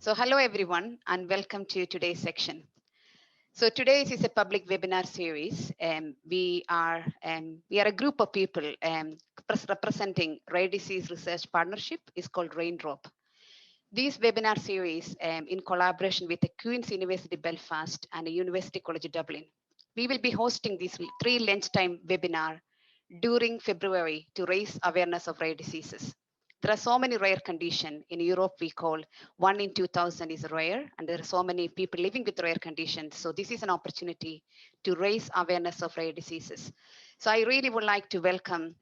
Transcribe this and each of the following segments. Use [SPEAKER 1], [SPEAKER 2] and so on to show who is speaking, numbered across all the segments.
[SPEAKER 1] So hello everyone and welcome to today's section. So today's is a public webinar series. We are a group of people representing Rare Disease Research Partnership is called Raindrop. This webinar series in collaboration with the Queen's University Belfast and the University College Dublin. We will be hosting these 3 lunchtime webinar during February to raise awareness of rare diseases. There are so many rare conditions. In Europe, we call 1 in 2,000 is rare, and there are so many people living with rare conditions. So this is an opportunity to raise awareness of rare diseases. So I really would like to welcome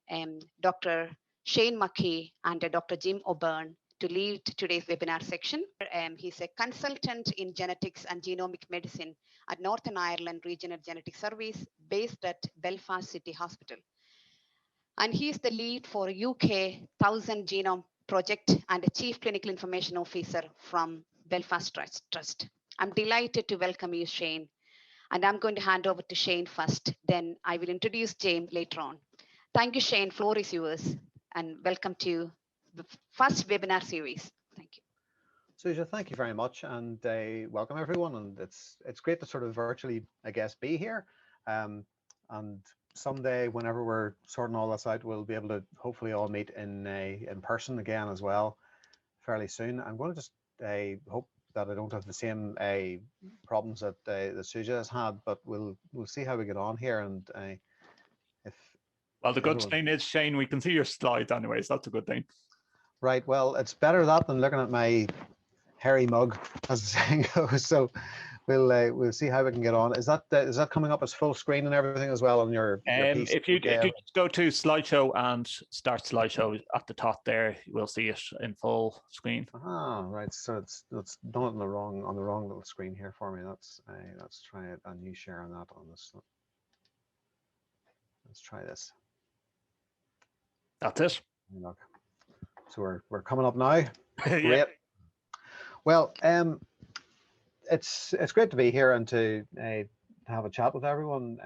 [SPEAKER 1] Dr. Jayne McKee and Dr. Jim O'Byrne to lead today's webinar section. He's a consultant in genetics and genomic medicine at Northern Ireland Regional Genetic Service based at Belfast City Hospital. And he is the lead for UK 1000 Genome Project and the Chief Clinical Information Officer from Belfast Trust. I'm delighted to welcome you, Jayne. And I'm going to hand over to Jayne first, then I will introduce James later on. Thank you, Jayne. Floor is yours. And welcome to the first webinar series. Thank you.
[SPEAKER 2] Suja, thank you very much, and welcome everyone. And it's great to sort of virtually, I guess, be here. And someday, whenever we're sorting all this out, we'll be able to hopefully all meet in person again as well, fairly soon. I'm going to just hope that I don't have the same problems that Suja has had, but we'll see how we get on here. And
[SPEAKER 3] well, the good thing is, Jayne, we can see your slides anyways. That's a good thing.
[SPEAKER 2] Right. Well, it's better that than looking at my hairy mug, as the saying goes. So we'll see how we can get on. Is that coming up as full screen and everything as well on your piece?
[SPEAKER 3] If you just go to slideshow and start slideshow at the top there, you will see it in full screen.
[SPEAKER 2] Ah, right. So it's done on the wrong little screen here for me. Let's try it, a new share on that on this. Let's try this.
[SPEAKER 3] That's it.
[SPEAKER 2] Look. So we're coming up now.
[SPEAKER 3] Yeah.
[SPEAKER 2] Great. Well, it's great to be here and to have a chat with everyone,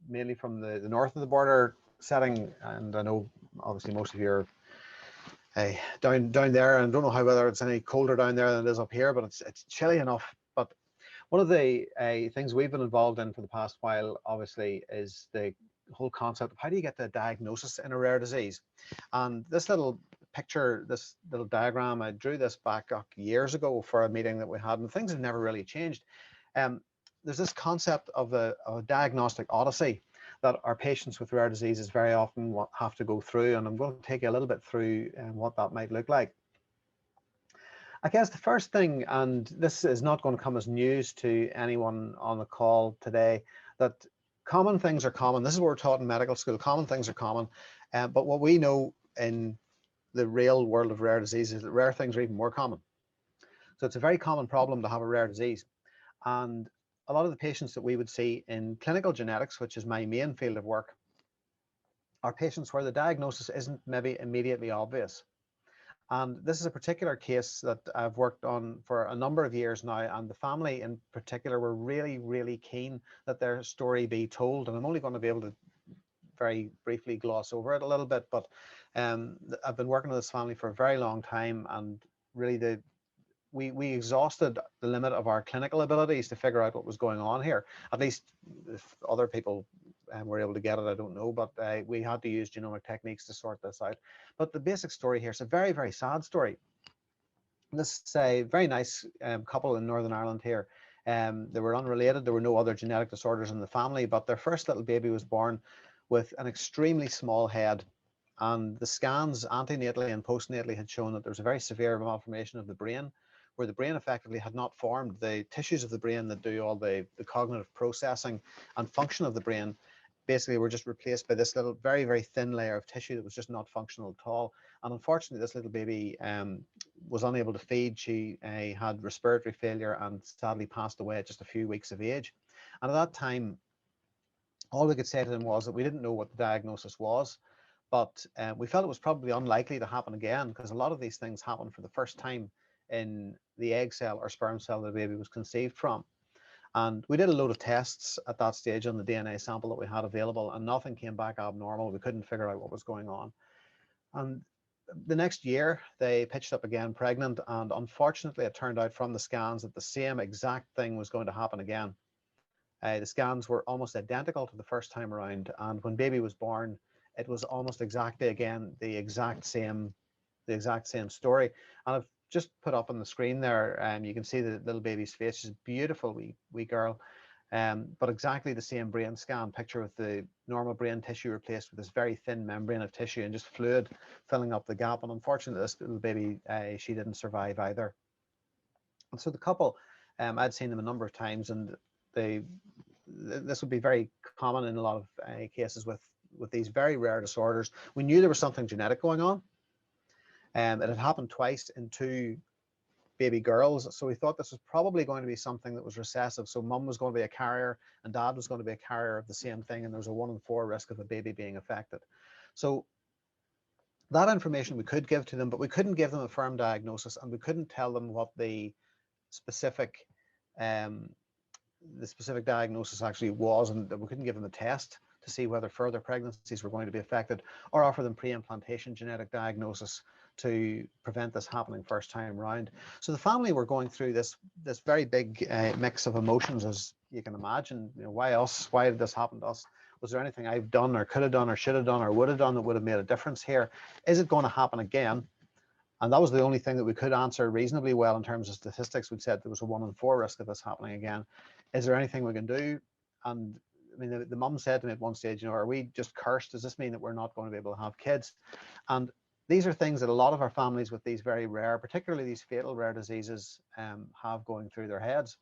[SPEAKER 2] mainly from the north of the border setting. And I know obviously most of you are down there, and I don't know whether it's any colder down there than it is up here, but it's chilly enough. But one of the things we've been involved in for the past while, obviously, is the whole concept of how do you get the diagnosis in a rare disease. And this little picture, this little diagram, I drew this back years ago for a meeting that we had, and things have never really changed. There's this concept of a diagnostic odyssey that our patients with rare diseases very often have to go through, and I'm going to take you a little bit through what that might look like. I guess the first thing, and this is not going to come as news to anyone on the call today, that common things are common. This is what we're taught in medical school. Common things are common, but what we know in the real world of rare diseases is that rare things are even more common. So it's a very common problem to have a rare disease. And a lot of the patients that we would see in clinical genetics, which is my main field of work, are patients where the diagnosis isn't maybe immediately obvious. And this is a particular case that I've worked on for a number of years now, and the family in particular were really, really keen that their story be told. And I'm only going to be able to very briefly gloss over it a little bit, but I've been working with this family for a very long time, and really we exhausted the limit of our clinical abilities to figure out what was going on here. At least if other people were able to get it, I don't know, but we had to use genomic techniques to sort this out. But the basic story here is a very, very sad story. This is a very nice couple in Northern Ireland here. They were unrelated. There were no other genetic disorders in the family, but their first little baby was born with an extremely small head, and the scans antenatally and postnatally had shown that there was a very severe malformation of the brain, where the brain effectively had not formed. The tissues of the brain that do all the cognitive processing and function of the brain basically were just replaced by this little very, very thin layer of tissue that was just not functional at all. And unfortunately, this little baby was unable to feed. She had respiratory failure and sadly passed away at just a few weeks of age. And at that time, all we could say to them was that we didn't know what the diagnosis was, but we felt it was probably unlikely to happen again, because a lot of these things happen for the first time in the egg cell or sperm cell the baby was conceived from. And we did a load of tests at that stage on the DNA sample that we had available, and nothing came back abnormal. We couldn't figure out what was going on. And the next year, they pitched up again pregnant, and unfortunately, it turned out from the scans that the same exact thing was going to happen again. The scans were almost identical to the first time around, and when baby was born, it was almost exactly again the exact same story. And I've just put up on the screen there, you can see the little baby's face. She's a beautiful wee girl, but exactly the same brain scan picture, with the normal brain tissue replaced with this very thin membrane of tissue and just fluid filling up the gap. And unfortunately, this little baby, she didn't survive either. And so the couple, I'd seen them a number of times, and this would be very common in a lot of cases with these very rare disorders. We knew there was something genetic going on. It had happened twice in 2 baby girls, so we thought this was probably going to be something that was recessive. So mum was going to be a carrier and dad was going to be a carrier of the same thing, and there was a 1 in 4 risk of a baby being affected. So that information we could give to them, but we couldn't give them a firm diagnosis, and we couldn't tell them what the specific diagnosis actually was, and we couldn't give them a test to see whether further pregnancies were going to be affected, or offer them pre-implantation genetic diagnosis to prevent this happening first time round. So the family were going through this very big mix of emotions, as you can imagine. You know, why us? Why did this happen to us? Was there anything I've done or could have done or should have done or would have done that would have made a difference here? Is it going to happen again? And that was the only thing that we could answer reasonably well in terms of statistics. We'd said there was a 1 in 4 risk of this happening again. Is there anything we can do? And I mean, the mum said to me at one stage, you know, are we just cursed? Does this mean that we're not going to be able to have kids? And these are things that a lot of our families with these very rare, particularly these fatal rare diseases, have going through their heads.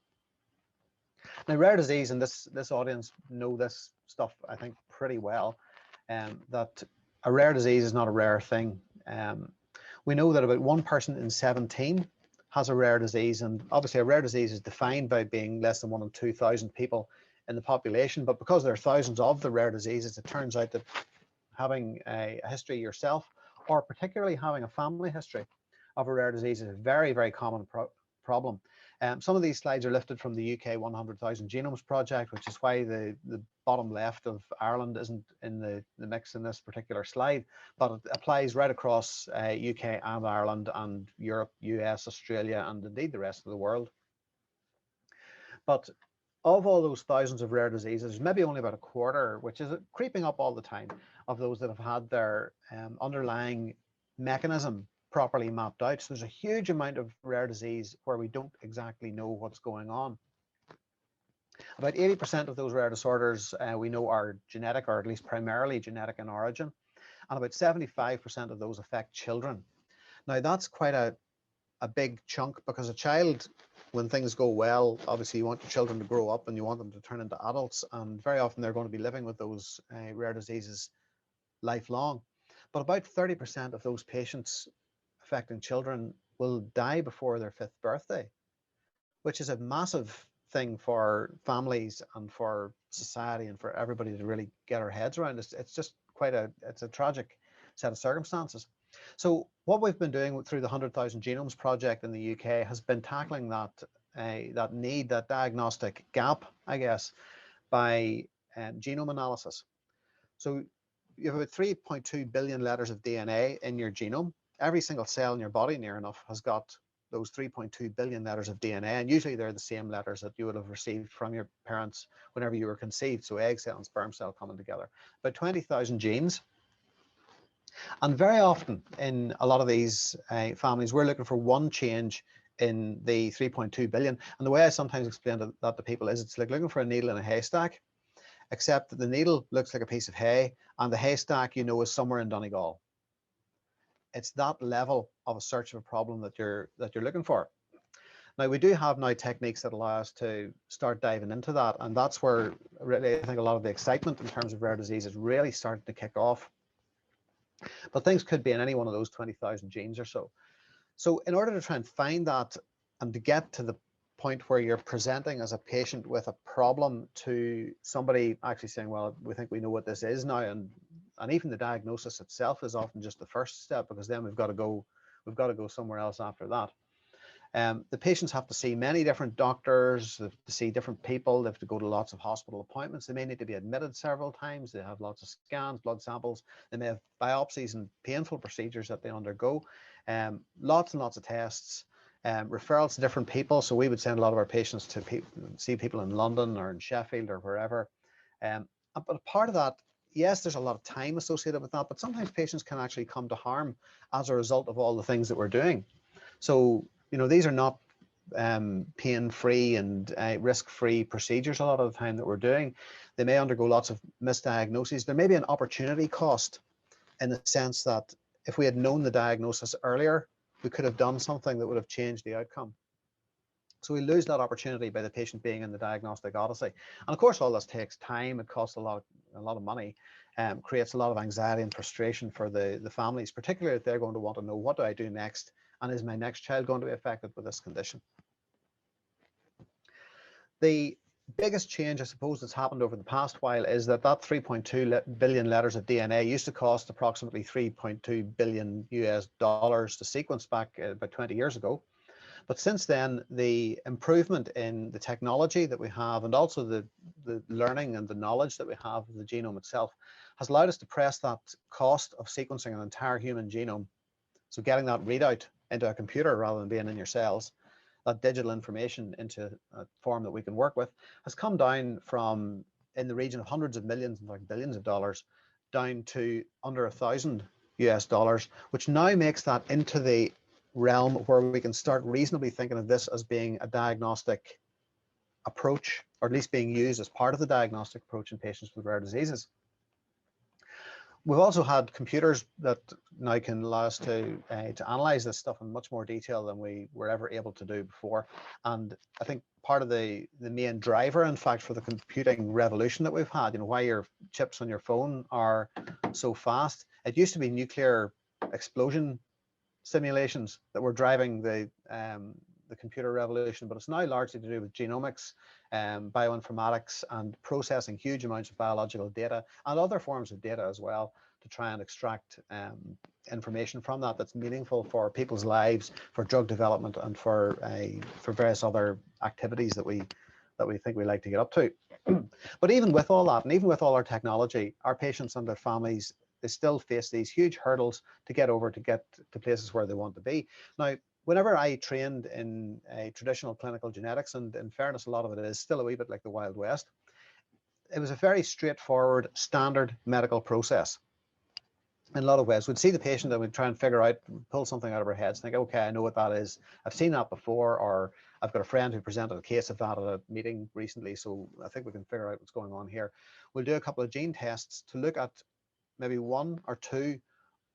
[SPEAKER 2] Now, rare disease, and this audience know this stuff, I think, pretty well, that a rare disease is not a rare thing. We know that about 1 person in 17 has a rare disease, and obviously a rare disease is defined by being less than 1 in 2,000 people in the population. But because there are thousands of the rare diseases, it turns out that having a history yourself, or particularly having a family history of a rare disease, is a very, very common problem. Some of these slides are lifted from the UK 100,000 Genomes project, which is why the bottom left of Ireland isn't in the mix in this particular slide, but it applies right across UK and Ireland and Europe, US, Australia, and indeed the rest of the world. But of all those thousands of rare diseases, maybe only about a quarter, which is creeping up all the time, of those that have had their underlying mechanism properly mapped out. So there's a huge amount of rare disease where we don't exactly know what's going on. About 80% of those rare disorders we know are genetic, or at least primarily genetic in origin, and about 75% of those affect children. Now that's quite a big chunk, because a child, when things go well, obviously you want your children to grow up and you want them to turn into adults, and very often they're going to be living with those rare diseases lifelong. But about 30% of those patients affecting children will die before their 5th birthday, which is a massive thing for families and for society and for everybody to really get our heads around. It's just it's a tragic set of circumstances. So what we've been doing through the 100,000 Genomes project in the UK has been tackling that need, that diagnostic gap, I guess, by genome analysis. So you have about 3.2 billion letters of DNA in your genome. Every single cell in your body, near enough, has got those 3.2 billion letters of DNA, and usually they're the same letters that you would have received from your parents whenever you were conceived. So egg cell and sperm cell coming together. About 20,000 genes. And very often in a lot of these families, we're looking for one change in the 3.2 billion. And the way I sometimes explain that to people is it's like looking for a needle in a haystack, except that the needle looks like a piece of hay and the haystack, you know, is somewhere in Donegal. It's that level of a search of a problem that you're looking for. Now, we do have now techniques that allow us to start diving into that. And that's where really I think a lot of the excitement in terms of rare disease is really starting to kick off. But things could be in any one of those 20,000 genes or so. So in order to try and find that and to get to the point where you're presenting as a patient with a problem to somebody actually saying, well, we think we know what this is now, and even the diagnosis itself is often just the first step, because then we've got to go somewhere else after that. The patients have to see many different doctors, they have to see different people, they have to go to lots of hospital appointments, they may need to be admitted several times, they have lots of scans, blood samples, they may have biopsies and painful procedures that they undergo, lots and lots of tests, referrals to different people. So we would send a lot of our patients to see people in London or in Sheffield or wherever. But part of that, yes, there's a lot of time associated with that, but sometimes patients can actually come to harm as a result of all the things that we're doing. So, you know, these are not pain-free and risk-free procedures a lot of the time that we're doing. They may undergo lots of misdiagnoses. There may be an opportunity cost in the sense that if we had known the diagnosis earlier, we could have done something that would have changed the outcome. So we lose that opportunity by the patient being in the diagnostic odyssey. And of course, all this takes time. It costs a lot of money, creates a lot of anxiety and frustration for the families, particularly if they're going to want to know, what do I do next? And is my next child going to be affected with this condition? The biggest change, I suppose, that's happened over the past while is that 3.2 billion letters of DNA used to cost approximately $3.2 billion to sequence back about 20 years ago. But since then, the improvement in the technology that we have, and also the learning and the knowledge that we have of the genome itself, has allowed us to press that cost of sequencing an entire human genome, so getting that readout into a computer rather than being in your cells, that digital information into a form that we can work with, has come down from in the region of hundreds of millions, in fact billions of dollars, down to under $1,000, which now makes that into the realm where we can start reasonably thinking of this as being a diagnostic approach, or at least being used as part of the diagnostic approach in patients with rare diseases. We've also had computers that now can allow us to analyze this stuff in much more detail than we were ever able to do before. And I think part of the main driver, in fact, for the computing revolution that we've had, you know, why your chips on your phone are so fast. It used to be nuclear explosion simulations that were driving the computer revolution, but it's now largely to do with genomics, bioinformatics, and processing huge amounts of biological data and other forms of data as well, to try and extract information from that that's meaningful for people's lives, for drug development, and for various other activities that we think we like to get up to. But even with all that, and even with all our technology, our patients and their families, they still face these huge hurdles to get over, to get to places where they want to be. Now, whenever I trained in traditional clinical genetics, and in fairness, a lot of it is still a wee bit like the Wild West, it was a very straightforward, standard medical process. In a lot of ways, we'd see the patient and we'd try and figure out, pull something out of our heads, think, okay, I know what that is. I've seen that before, or I've got a friend who presented a case of that at a meeting recently, so I think we can figure out what's going on here. We'll do a couple of gene tests to look at maybe one or two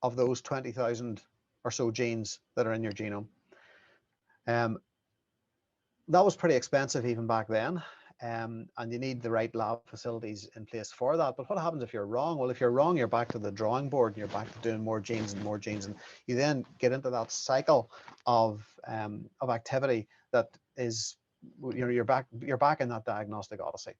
[SPEAKER 2] of those 20,000 or so genes that are in your genome. That was pretty expensive even back then, and you need the right lab facilities in place for that. But what happens if you're wrong? Well, if you're wrong, you're back to the drawing board, and you're back to doing more genes, and you then get into that cycle of activity that is, you know, you're back in that diagnostic odyssey.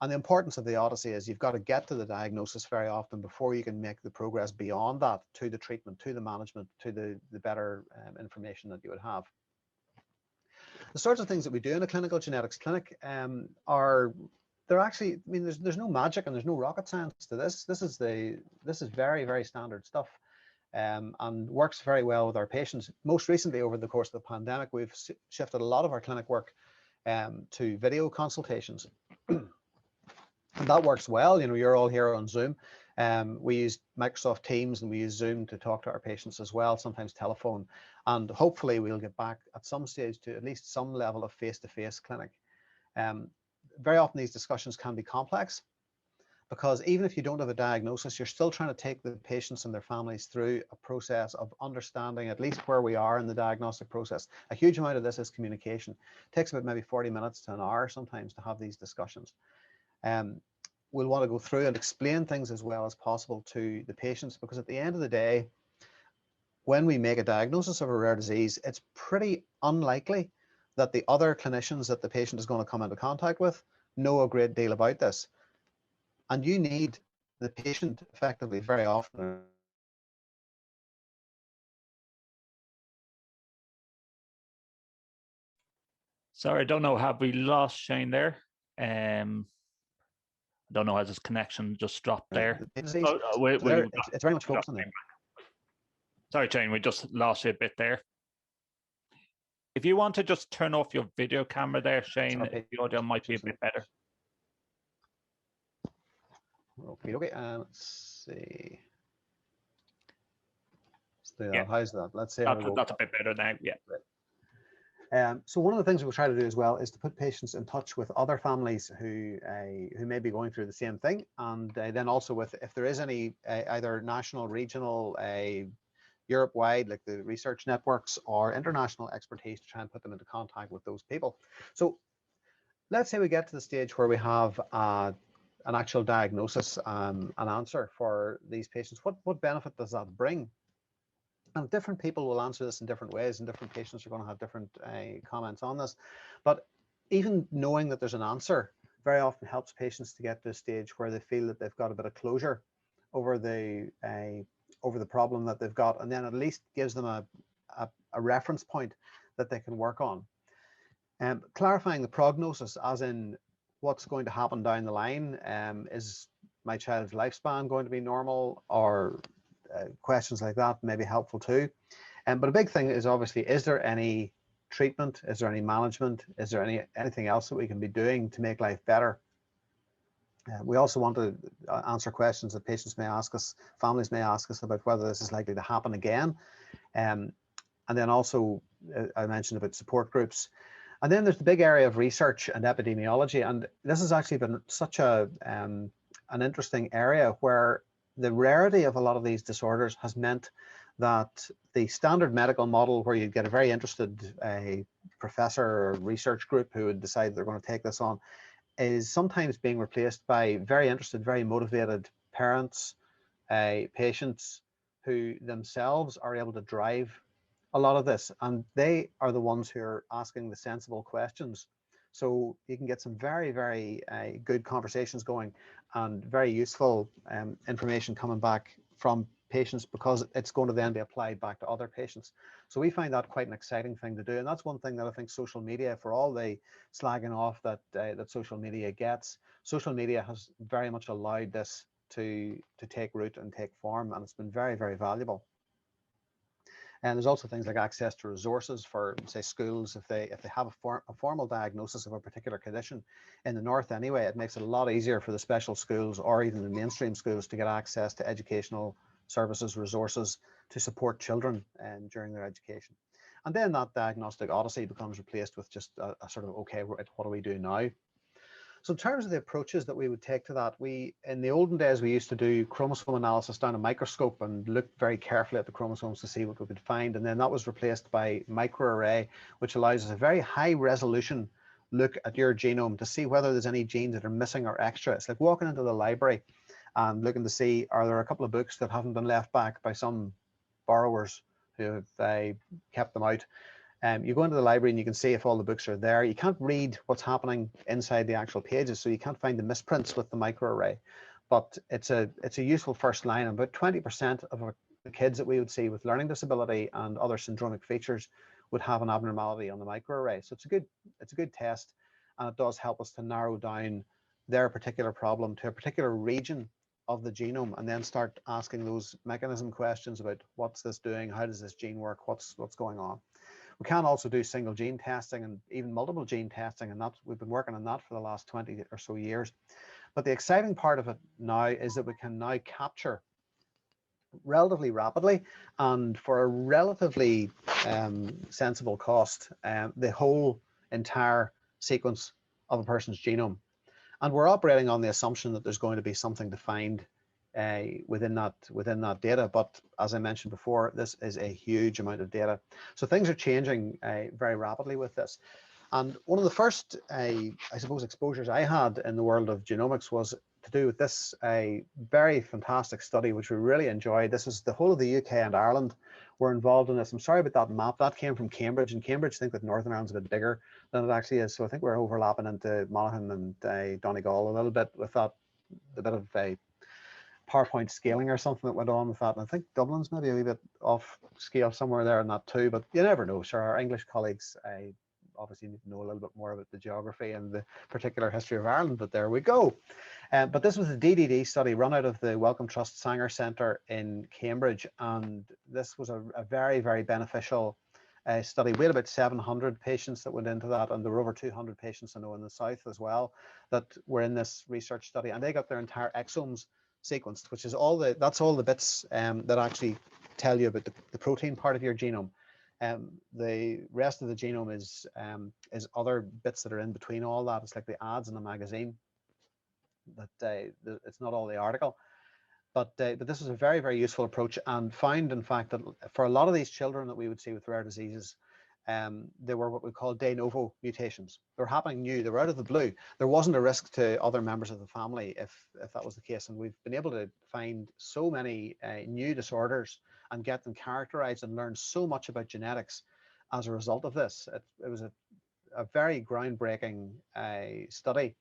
[SPEAKER 2] And the importance of the odyssey is you've got to get to the diagnosis very often before you can make the progress beyond that to the treatment, to the management, to the better information that you would have. The sorts of things that we do in a clinical genetics clinic they're actually, I mean, there's no magic and there's no rocket science to this. This is very, very standard stuff, and works very well with our patients. Most recently, over the course of the pandemic, we've shifted a lot of our clinic work to video consultations. And that works well. You know, you're all here on Zoom. We use Microsoft Teams and we use Zoom to talk to our patients as well, sometimes telephone. And hopefully we'll get back at some stage to at least some level of face-to-face clinic. Very often these discussions can be complex, because even if you don't have a diagnosis, you're still trying to take the patients and their families through a process of understanding at least where we are in the diagnostic process. A huge amount of this is communication. It takes about maybe 40 minutes to an hour sometimes to have these discussions. We'll want to go through and explain things as well as possible to the patients, because at the end of the day, when we make a diagnosis of a rare disease, it's pretty unlikely that the other clinicians that the patient is going to come into contact with know a great deal about this. And you need the patient effectively very often
[SPEAKER 3] Sorry, I don't know. Have we lost Shane there? I don't know. Has his connection just dropped there?
[SPEAKER 2] It's very much focused on it.
[SPEAKER 3] Sorry, Jayne, we just lost you a bit there. If you want to just turn off your video camera there, Shane, the audio might be a bit better.
[SPEAKER 2] Okay. Let's see. How's that? Let's see.
[SPEAKER 3] That's a bit better now. Yeah.
[SPEAKER 2] So one of the things we try to do as well is to put patients in touch with other families who may be going through the same thing, and then also with, if there is any either national, regional, Europe-wide, like the research networks, or international expertise, to try and put them into contact with those people. So let's say we get to the stage where we have an actual diagnosis, an answer for these patients. What benefit does that bring? And different people will answer this in different ways, and different patients are going to have different comments on this. But even knowing that there's an answer very often helps patients to get to a stage where they feel that they've got a bit of closure over the problem that they've got, and then at least gives them a reference point that they can work on. Clarifying the prognosis, as in what's going to happen down the line. Is my child's lifespan going to be normal, or questions like that may be helpful too. But a big thing is obviously, is there any treatment? Is there any management? Is there anything else that we can be doing to make life better? We also want to answer questions that patients may ask us, families may ask us, about whether this is likely to happen again. And then also, I mentioned about support groups. And then there's the big area of research and epidemiology. And this has actually been such an interesting area, where the rarity of a lot of these disorders has meant that the standard medical model, where you get a very interested professor or research group who would decide they're going to take this on, is sometimes being replaced by very interested, very motivated parents, patients, who themselves are able to drive a lot of this, and they are the ones who are asking the sensible questions. So you can get some very, very good conversations going, and very useful information coming back from patients, because it's going to then be applied back to other patients. So we find that quite an exciting thing to do, and that's one thing that I think social media, for all the slagging off that that social media gets, social media has very much allowed this to take root and take form, and it's been very, very valuable. And there's also things like access to resources for, say, schools. If they have a formal diagnosis of a particular condition, in the north anyway, it makes it a lot easier for the special schools, or even the mainstream schools, to get access to educational services, resources to support children during their education. And then that diagnostic odyssey becomes replaced with just a sort of, okay, what do we do now? So in terms of the approaches that we would take to that, in the olden days, we used to do chromosome analysis down a microscope and look very carefully at the chromosomes to see what we could find. And then that was replaced by microarray, which allows us a very high resolution look at your genome to see whether there's any genes that are missing or extra. It's like walking into the library and looking to see, are there a couple of books that haven't been left back by some borrowers who have kept them out. You go into the library and you can see if all the books are there. You can't read what's happening inside the actual pages, so you can't find the misprints with the microarray. But it's a useful first line. About 20% of the kids that we would see with learning disability and other syndromic features would have an abnormality on the microarray. So it's a good test, and it does help us to narrow down their particular problem to a particular region of the genome, and then start asking those mechanism questions about what's this doing, how does this gene work, what's going on. We can also do single gene testing and even multiple gene testing, and we've been working on that for the last 20 or so years. But the exciting part of it now is that we can now capture relatively rapidly and for a relatively sensible cost the whole entire sequence of a person's genome. And we're operating on the assumption that there's going to be something defined within that data. But as I mentioned before, this is a huge amount of data. So things are changing very rapidly with this. And one of the first, I suppose, exposures I had in the world of genomics was to do with this very fantastic study, which we really enjoyed. This is the whole of the UK and Ireland were involved in this. I'm sorry about that map. That came from Cambridge, and Cambridge think that Northern Ireland's a bit bigger than it actually is. So I think we're overlapping into Monaghan and Donegal a little bit with that, a bit of a PowerPoint scaling or something that went on with that. And I think Dublin's maybe a wee bit off scale somewhere there in that too, but you never know. Sure, our English colleagues obviously need to know a little bit more about the geography and the particular history of Ireland, but there we go. But this was a DDD study run out of the Wellcome Trust Sanger Centre in Cambridge, and this was a very, very beneficial study. We had about 700 patients that went into that, and there were over 200 patients I know in the south as well that were in this research study, and they got their entire exomes sequenced, which is that's all the bits that actually tell you about the protein part of your genome. The rest of the genome is other bits that are in between all that. It's like the ads in a magazine. That it's not all the article. But this is a very, very useful approach, and found, in fact, that for a lot of these children that we would see with rare diseases, they were what we call de novo mutations. They were happening new. They were out of the blue. There wasn't a risk to other members of the family if that was the case. And we've been able to find so many new disorders and get them characterized and learn so much about genetics as a result of this. It was a very groundbreaking study,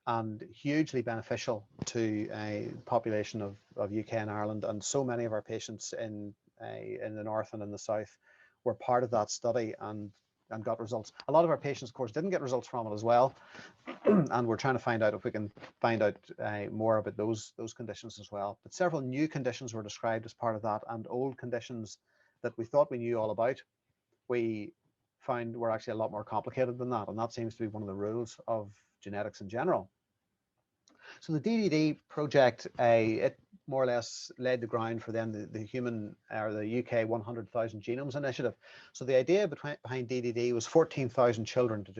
[SPEAKER 2] and hugely beneficial to a population of UK and Ireland, and so many of our patients in the north and in the south were part of that study and got results. A lot of our patients, of course, didn't get results from it as well, and we're trying to find out if we can find out more about those conditions as well. But several new conditions were described as part of that, and old conditions that we thought we knew all about, we found were actually a lot more complicated than that, and that seems to be one of the rules of genetics in general. So the DDD project, it more or less laid the ground for then the human, or the UK 100,000 Genomes Initiative. So the idea behind DDD was 14,000 children to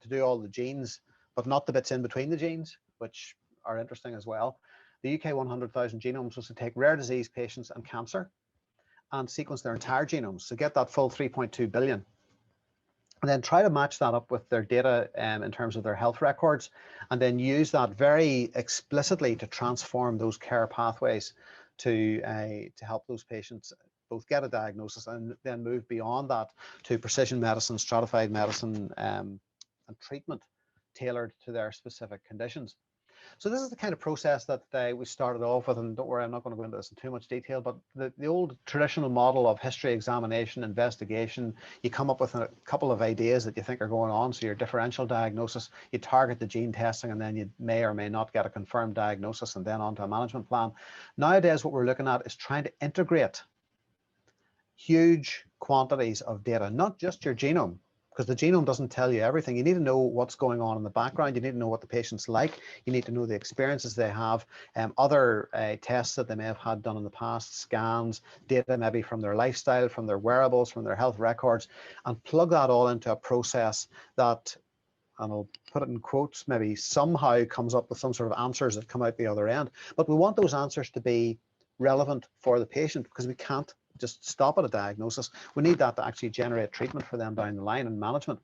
[SPEAKER 2] do all the genes, but not the bits in between the genes, which are interesting as well. The UK 100,000 Genomes was to take rare disease patients and cancer and sequence their entire genomes, so get that full 3.2 billion. And then try to match that up with their data in terms of their health records, and then use that very explicitly to transform those care pathways to help those patients both get a diagnosis and then move beyond that to precision medicine, stratified medicine, and treatment tailored to their specific conditions. So this is the kind of process that we started off with, and don't worry, I'm not going to go into this in too much detail, but the old traditional model of history examination, investigation, you come up with a couple of ideas that you think are going on, so your differential diagnosis, you target the gene testing, and then you may or may not get a confirmed diagnosis and then onto a management plan. Nowadays, what we're looking at is trying to integrate huge quantities of data, not just your genome, because the genome doesn't tell you everything. You need to know what's going on in the background. You need to know what the patient's like. You need to know the experiences they have, other tests that they may have had done in the past, scans, data maybe from their lifestyle, from their wearables, from their health records, and plug that all into a process that, and I'll put it in quotes, maybe somehow comes up with some sort of answers that come out the other end. But we want those answers to be relevant for the patient, because we can't just stop at a diagnosis. We need that to actually generate treatment for them down the line and management.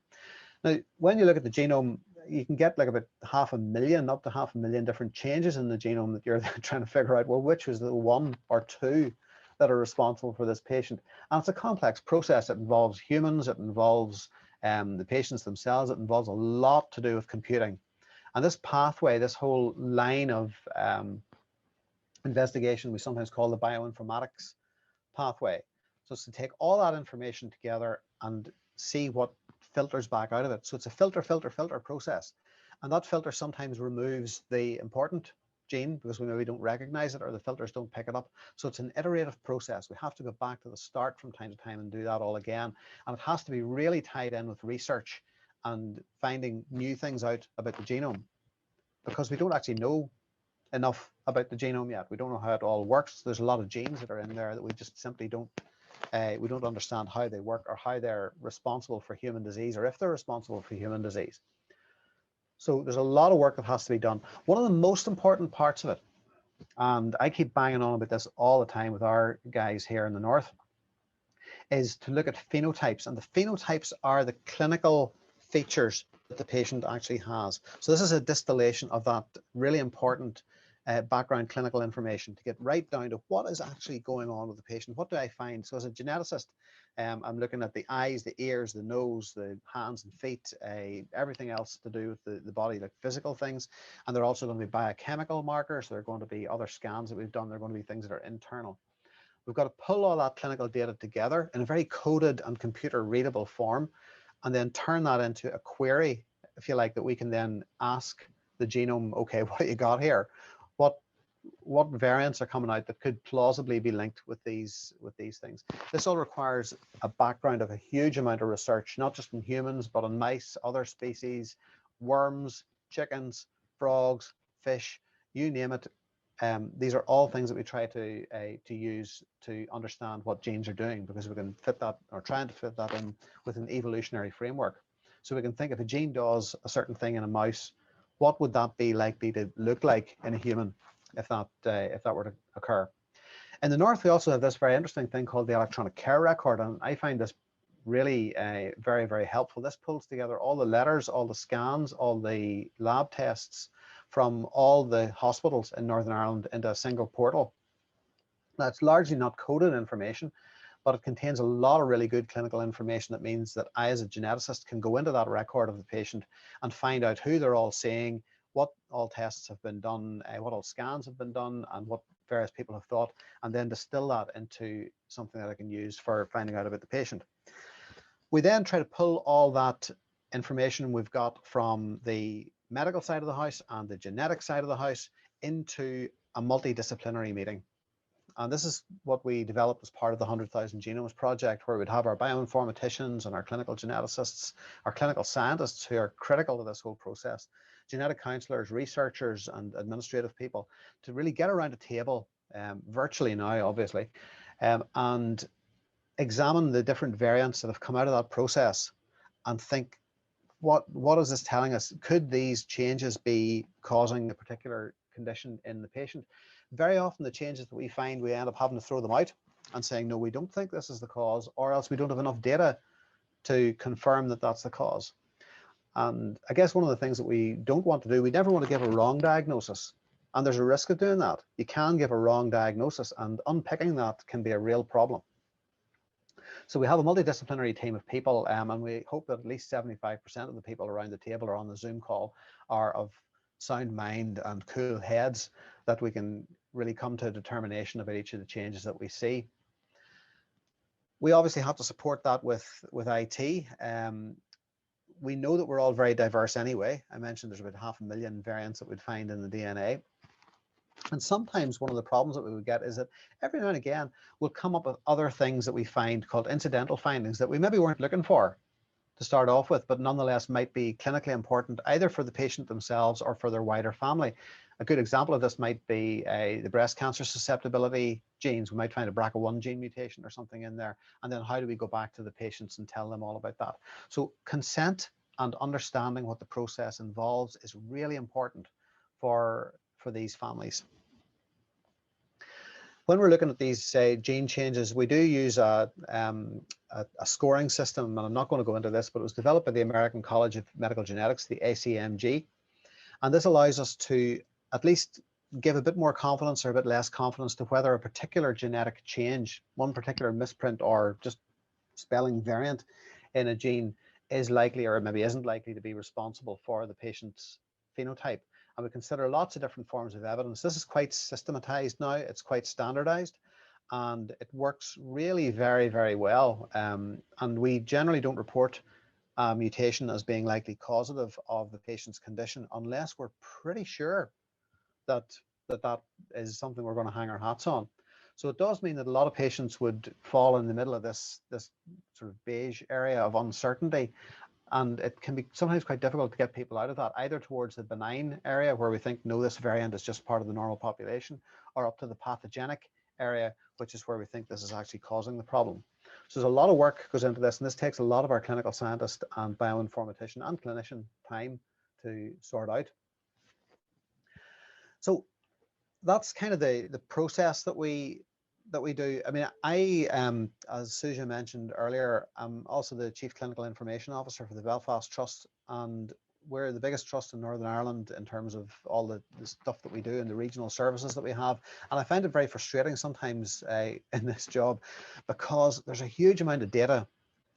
[SPEAKER 2] Now, when you look at the genome, you can get like about 500,000, up to 500,000 different changes in the genome that you're trying to figure out, well, which was the one or two that are responsible for this patient. And it's a complex process. It involves humans, it involves the patients themselves, it involves a lot to do with computing. And this pathway, this whole line of investigation, we sometimes call the bioinformatics pathway. So it's to take all that information together and see what filters back out of it. So it's a filter process. And that filter sometimes removes the important gene because we maybe don't recognize it, or the filters don't pick it up. So it's an iterative process. We have to go back to the start from time to time and do that all again. And it has to be really tied in with research and finding new things out about the genome, because we don't actually know enough about the genome yet. We don't know how it all works. There's a lot of genes that are in there that we just simply don't we don't understand how they work, or how they're responsible for human disease, or if they're responsible for human disease. So there's a lot of work that has to be done. One of the most important parts of it, and I keep banging on about this all the time with our guys here in the north, is to look at phenotypes. And the phenotypes are the clinical features that the patient actually has. So this is a distillation of that really important background clinical information to get right down to what is actually going on with the patient. What do I find? So as a geneticist, I'm looking at the eyes, the ears, the nose, the hands and feet, everything else to do with the body, like physical things. And they're also going to be biochemical markers. They're going to be other scans that we've done. They're going to be things that are internal. We've got to pull all that clinical data together in a very coded and computer readable form, and then turn that into a query, if you like, that we can then ask the genome, okay, what you got here? What variants are coming out that could plausibly be linked with these things? This all requires a background of a huge amount of research, not just in humans, but on mice, other species, worms, chickens, frogs, fish, you name it. These are all things that we try to use to understand what genes are doing, because we can fit that, or trying to fit that in with an evolutionary framework. So we can think if a gene does a certain thing in a mouse, what would that be likely to look like in a human if that were to occur? In the north, we also have this very interesting thing called the electronic care record, and I find this really very, very helpful. This pulls together all the letters, all the scans, all the lab tests from all the hospitals in Northern Ireland into a single portal. Now, it's largely not coded information, but it contains a lot of really good clinical information. That means that I, as a geneticist, can go into that record of the patient and find out who they're all seeing, what all tests have been done, what all scans have been done, and what various people have thought, and then distill that into something that I can use for finding out about the patient. We then try to pull all that information we've got from the medical side of the house and the genetic side of the house into a multidisciplinary meeting. And this is what we developed as part of the 100,000 Genomes project, where we'd have our bioinformaticians and our clinical geneticists, our clinical scientists who are critical to this whole process, genetic counselors, researchers, and administrative people, to really get around a table, virtually now, obviously, and examine the different variants that have come out of that process and think, what is this telling us? Could these changes be causing a particular condition in the patient? Very often the changes that we find, we end up having to throw them out and saying, no, we don't think this is the cause, or else we don't have enough data to confirm that that's the cause. And I guess one of the things that we don't want to do, we never want to give a wrong diagnosis. And there's a risk of doing that. You can give a wrong diagnosis, and unpicking that can be a real problem. So we have a multidisciplinary team of people, and we hope that at least 75% of the people around the table or on the Zoom call are of sound mind and cool heads, that we can really come to a determination about each of the changes that we see. We obviously have to support that with IT. We know that we're all very diverse anyway. I mentioned there's about 500,000 variants that we'd find in the DNA. And sometimes one of the problems that we would get is that every now and again we'll come up with other things that we find called incidental findings that we maybe weren't looking for to start off with, but nonetheless might be clinically important either for the patient themselves or for their wider family. A good example of this might be the breast cancer susceptibility genes. We might find a BRCA1 gene mutation or something in there, and then how do we go back to the patients and tell them all about that? So consent and understanding what the process involves is really important for these families. When we're looking at these gene changes, we do use a scoring system, and I'm not going to go into this, but it was developed by the American College of Medical Genetics, the ACMG, and this allows us to at least give a bit more confidence or a bit less confidence to whether a particular genetic change, one particular misprint or just spelling variant in a gene is likely or maybe isn't likely to be responsible for the patient's phenotype. And we consider lots of different forms of evidence. This is quite systematized now, it's quite standardized, and it works really very, very well. And we generally don't report a mutation as being likely causative of the patient's condition unless we're pretty sure that is something we're going to hang our hats on. So it does mean that a lot of patients would fall in the middle of this sort of beige area of uncertainty. And it can be sometimes quite difficult to get people out of that, either towards the benign area where we think, no, this variant is just part of the normal population, or up to the pathogenic area, which is where we think this is actually causing the problem. So there's a lot of work goes into this, and this takes a lot of our clinical scientist and bioinformatician and clinician time to sort out. So that's kind of the process that we do. I mean, I, as Suja mentioned earlier, I'm also the Chief Clinical Information Officer for the Belfast Trust, and we're the biggest trust in Northern Ireland in terms of all the stuff that we do and the regional services that we have. And I find it very frustrating sometimes in this job, because there's a huge amount of data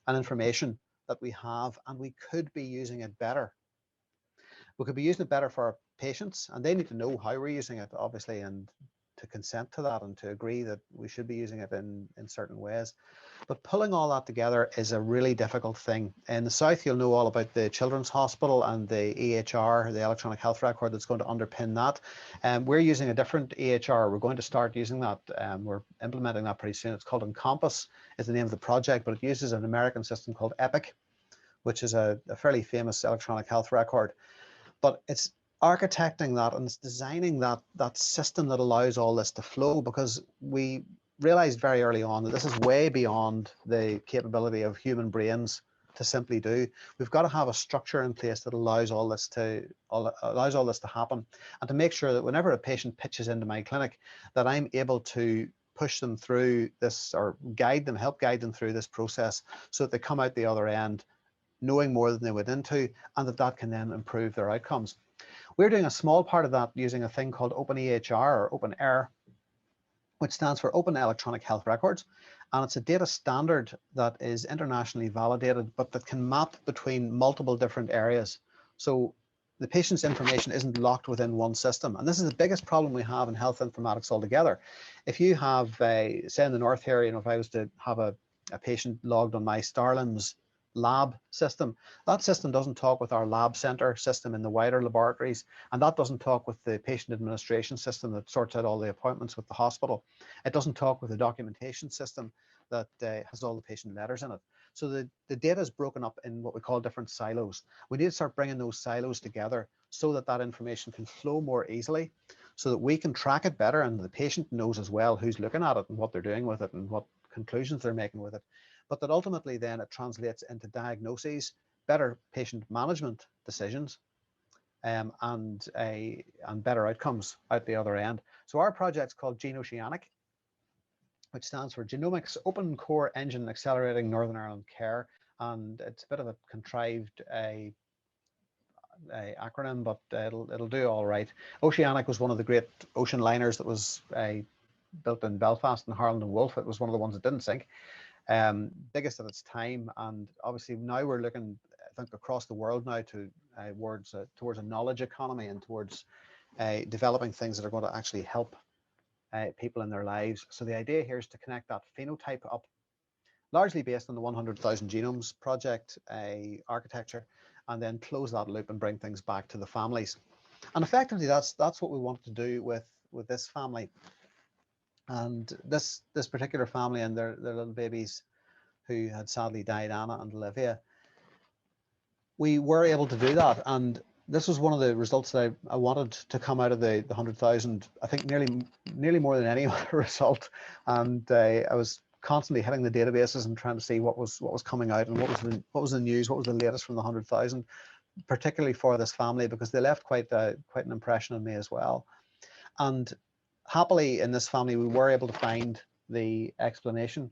[SPEAKER 2] and information that we have, and we could be using it better. We could be using it better for our patients, and they need to know how we're using it, obviously, and consent to that and to agree that we should be using it in certain ways. But pulling all that together is a really difficult thing. In the South, you'll know all about the Children's Hospital and the EHR, the electronic health record, that's going to underpin that. We're using a different EHR. We're going to start using that. We're implementing that pretty soon. It's called Encompass, is the name of the project, but it uses an American system called Epic, which is a fairly famous electronic health record. But it's architecting that and it's designing that system that allows all this to flow, because we realized very early on that this is way beyond the capability of human brains to simply do. We've got to have a structure in place that allows all this to happen, and to make sure that whenever a patient pitches into my clinic, that I'm able to push them through this, or help guide them through this process, so that they come out the other end knowing more than they went into, and that can then improve their outcomes. We're doing a small part of that using a thing called OpenEHR, or OpenAir, which stands for Open Electronic Health Records. And it's a data standard that is internationally validated, but that can map between multiple different areas. So the patient's information isn't locked within one system. And this is the biggest problem we have in health informatics altogether. If you have, say in the North here, if I was to have a patient logged on my Starlims lab system, that system doesn't talk with our lab center system in the wider laboratories, and that doesn't talk with the patient administration system that sorts out all the appointments with the hospital. It doesn't talk with the documentation system that has all the patient letters in it. So the data is broken up in what we call different silos. We need to start bringing those silos together so that information can flow more easily, so that we can track it better, and the patient knows as well who's looking at it and what they're doing with it and what conclusions they're making with it. But that ultimately then it translates into diagnoses, better patient management decisions, and better outcomes out the other end. So our project's called Genoceanic, which stands for Genomics Open Core Engine Accelerating Northern Ireland Care. And it's a bit of a contrived acronym, but it'll do all right. Oceanic was one of the great ocean liners that was built in Belfast and Harland and Wolff. It was one of the ones that didn't sink. Biggest at its time, and obviously now we're looking, I think, across the world now towards a knowledge economy and towards developing things that are going to actually help people in their lives. So the idea here is to connect that phenotype up, largely based on the 100,000 Genomes project architecture, and then close that loop and bring things back to the families. And effectively, that's what we wanted to do with this family. And this particular family and their little babies who had sadly died, Anna and Olivia, we were able to do that. And this was one of the results that I wanted to come out of the 100,000, I think nearly more than any other result. And I was constantly hitting the databases and trying to see what was coming out and what was the news, what was the latest from the 100,000, particularly for this family, because they left quite an impression on me as well. And happily, in this family, we were able to find the explanation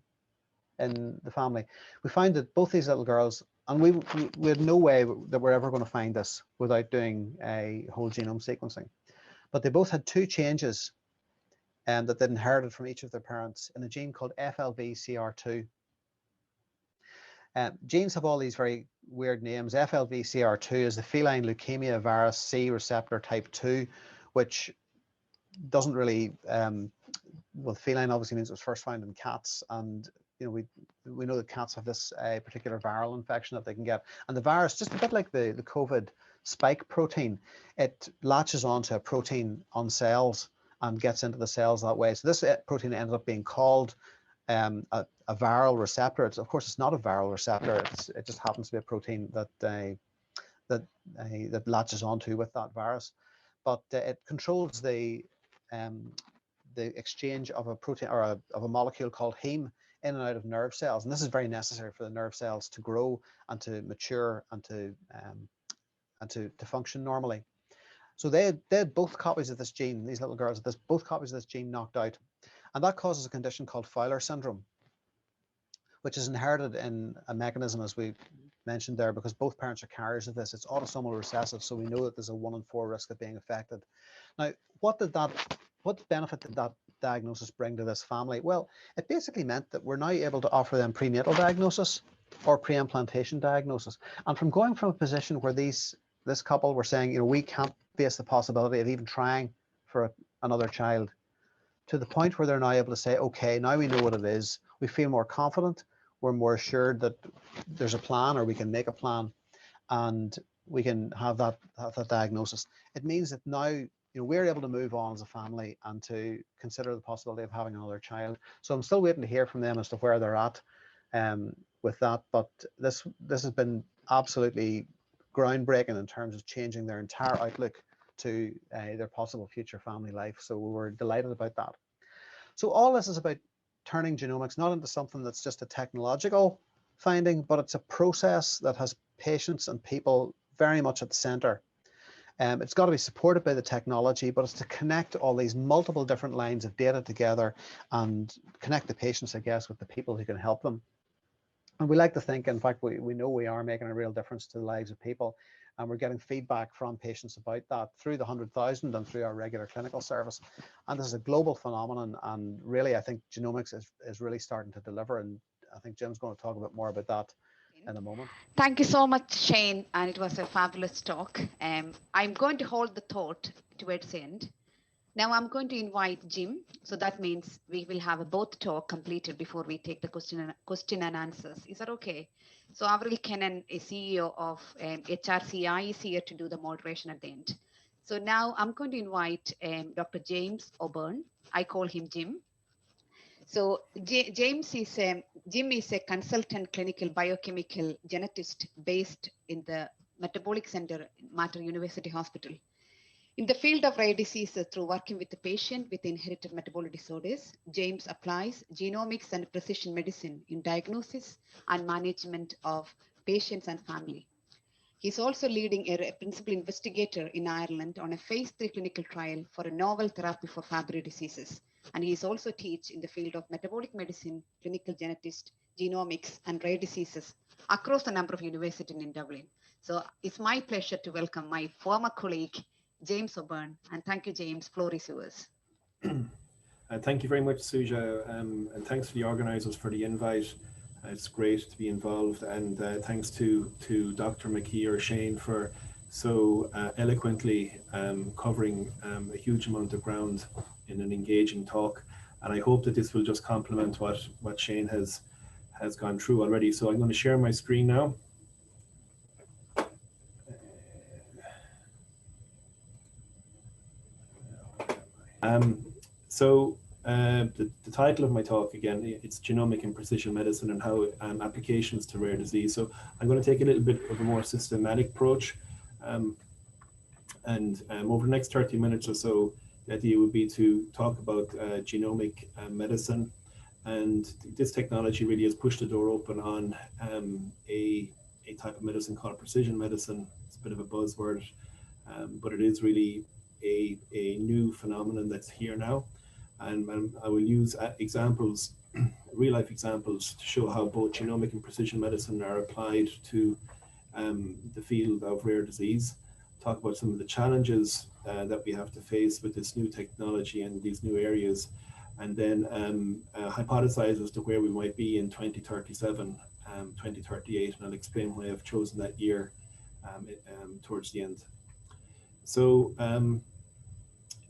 [SPEAKER 2] in the family. We found that both these little girls, and we had no way that we're ever going to find this without doing a whole genome sequencing, but they both had two changes that they'd inherited from each of their parents in a gene called FLVCR2. Genes have all these very weird names. FLVCR2 is the feline leukemia virus C receptor type 2, which doesn't really, well, feline obviously means it was first found in cats, and we know that cats have this particular viral infection that they can get, and the virus, just a bit like the COVID spike protein, it latches onto a protein on cells and gets into the cells that way. So this protein ended up being called a viral receptor. Of course, it's not a viral receptor. It just happens to be a protein that latches onto with that virus, but it controls the exchange of a protein or of a molecule called heme in and out of nerve cells, and this is very necessary for the nerve cells to grow and to mature and to function normally. So they had both copies of this gene. These little girls had both copies of this gene knocked out, and that causes a condition called Fowler syndrome, which is inherited in a mechanism, as we mentioned there, because both parents are carriers of this. It's autosomal recessive, so we know that there's a 1 in 4 risk of being affected. Now, what benefit did that diagnosis bring to this family? Well, it basically meant that we're now able to offer them prenatal diagnosis or pre-implantation diagnosis. And from going from a position where this couple were saying, we can't face the possibility of even trying for another child, to the point where they're now able to say, okay, now we know what it is. We feel more confident. We're more assured that there's a plan, or we can make a plan, and we can have that diagnosis. It means that now, you know, we're able to move on as a family and to consider the possibility of having another child. So I'm still waiting to hear from them as to where they're at with that. But this has been absolutely groundbreaking in terms of changing their entire outlook to their possible future family life. So we were delighted about that. So all this is about turning genomics not into something that's just a technological finding, but it's a process that has patients and people very much at the center. It's got to be supported by the technology, but it's to connect all these multiple different lines of data together and connect the patients, I guess, with the people who can help them. And we like to think, in fact, we know we are making a real difference to the lives of people, and we're getting feedback from patients about that through the 100,000 and through our regular clinical service. And this is a global phenomenon, and really I think genomics is really starting to deliver, and I think Jim's going to talk a bit more about that in a moment.
[SPEAKER 1] Thank you so much, Jayne, and it was a fabulous talk. I'm going to hold the thought towards the end. Now I'm going to invite Jim, so that means we will have a both talk completed before we take the question and answers. Is that okay? So Avril Kennan, a CEO of HRCI, is here to do the moderation at the end. So now I'm going to invite Dr. James O'Byrne. I call him Jim. So Jim is a consultant clinical biochemical geneticist based in the Metabolic Center at Mater University Hospital. In the field of rare diseases, through working with the patient with inherited metabolic disorders, James applies genomics and precision medicine in diagnosis and management of patients and family. He's also leading a principal investigator in Ireland on a phase 3 clinical trial for a novel therapy for Fabry diseases. And he's also teach in the field of metabolic medicine, clinical geneticist, genomics, and rare diseases across a number of universities in Dublin. So it's my pleasure to welcome my former colleague, James O'Byrne. And thank you, James. Floor is yours.
[SPEAKER 4] Thank you very much, Suja, and thanks to the organisers for the invite. It's great to be involved, and thanks to Dr. McKee or Jayne for so eloquently covering a huge amount of ground in an engaging talk. And I hope that this will just complement what Jayne has gone through already. So I'm going to share my screen now. The title of my talk, again, it's Genomic and Precision Medicine and how applications to rare disease. So I'm going to take a little bit of a more systematic approach. Over the next 30 minutes or so, the idea would be to talk about genomic medicine. And this technology really has pushed the door open on a type of medicine called precision medicine. It's a bit of a buzzword, but it is really a new phenomenon that's here now. And I will use examples, real-life examples, to show how both genomic and precision medicine are applied to the field of rare disease. Talk about some of the challenges that we have to face with this new technology and these new areas, and then hypothesize as to where we might be in 2037, 2038, and I'll explain why I've chosen that year towards the end. So,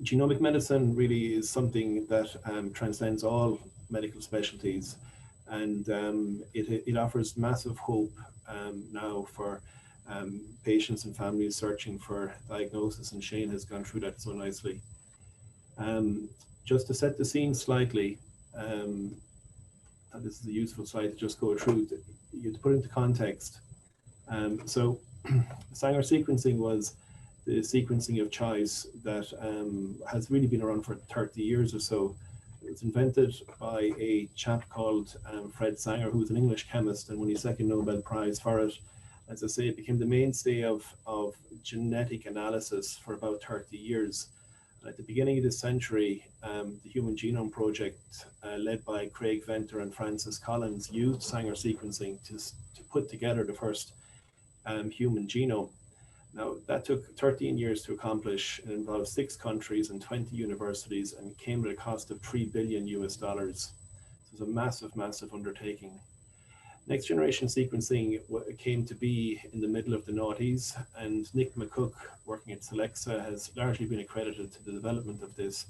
[SPEAKER 4] genomic medicine really is something that transcends all medical specialties, and it offers massive hope now for patients and families searching for diagnosis, and Jayne has gone through that so nicely. Just to set the scene slightly, and this is a useful slide to just go through, you to put into context. So Sanger sequencing was the sequencing of choice that has really been around for 30 years or so. It was invented by a chap called Fred Sanger, who was an English chemist and won his second Nobel Prize for it. As I say, it became the mainstay of genetic analysis for about 30 years. And at the beginning of this century, the Human Genome Project, led by Craig Venter and Francis Collins, used Sanger sequencing to put together the first human genome. Now, that took 13 years to accomplish. It involved 6 countries and 20 universities and came at a cost of $3 billion US. So it was a massive, massive undertaking. Next generation sequencing came to be in the middle of the noughties, and Nick McCook, working at Solexa, has largely been accredited to the development of this.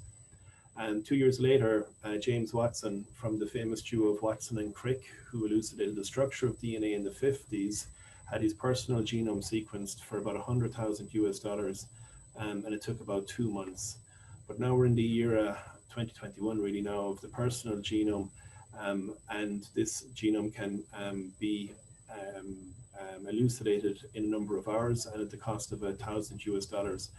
[SPEAKER 4] And 2 years later, James Watson, from the famous duo of Watson and Crick, who elucidated the structure of DNA in the 50s, had his personal genome sequenced for about $100,000 and it took about 2 months. But now we're in the era 2021 really now of the personal genome, and this genome can be elucidated in a number of hours and at the cost of $1,000.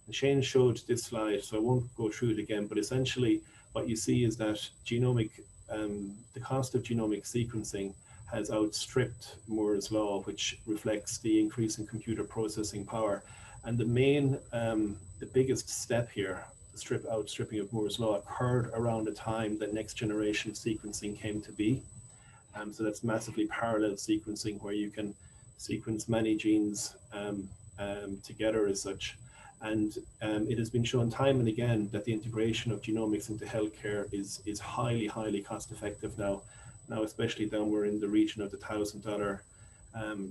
[SPEAKER 4] And Jayne showed this slide, so I won't go through it again, but essentially what you see is that the cost of genomic sequencing has outstripped Moore's law, which reflects the increase in computer processing power. And the biggest step here, the outstripping of Moore's law, occurred around the time that next generation sequencing came to be. So that's massively parallel sequencing, where you can sequence many genes together as such. And it has been shown time and again that the integration of genomics into healthcare is highly, highly cost effective now, especially down we're in the region of the $1,000